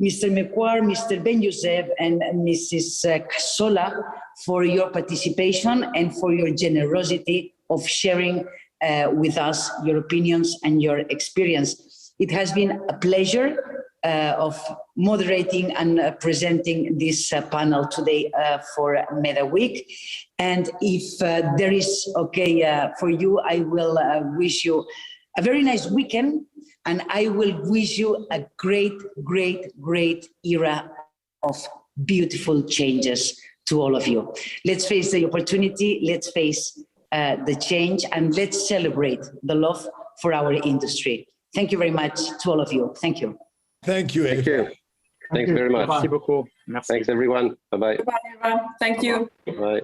Mr. Mekwar, Mr. Ben Youssef, and Mrs. Casola for your participation and for your generosity of sharing with us your opinions and your experience. It has been a pleasure of moderating and presenting this panel today for MEDA Week. And if there is okay for you, I will wish you a very nice weekend, and I will wish you a great, great, great era of beautiful changes to all of you. Let's face the opportunity, let's face the change, and let's celebrate the love for our industry. Thank you very much to all of you. Thank you. Thank you. Thank you. Thanks very much. Merci beaucoup. Merci. Thanks, everyone. Bye-bye. Bye, Eva. Thank you. Bye.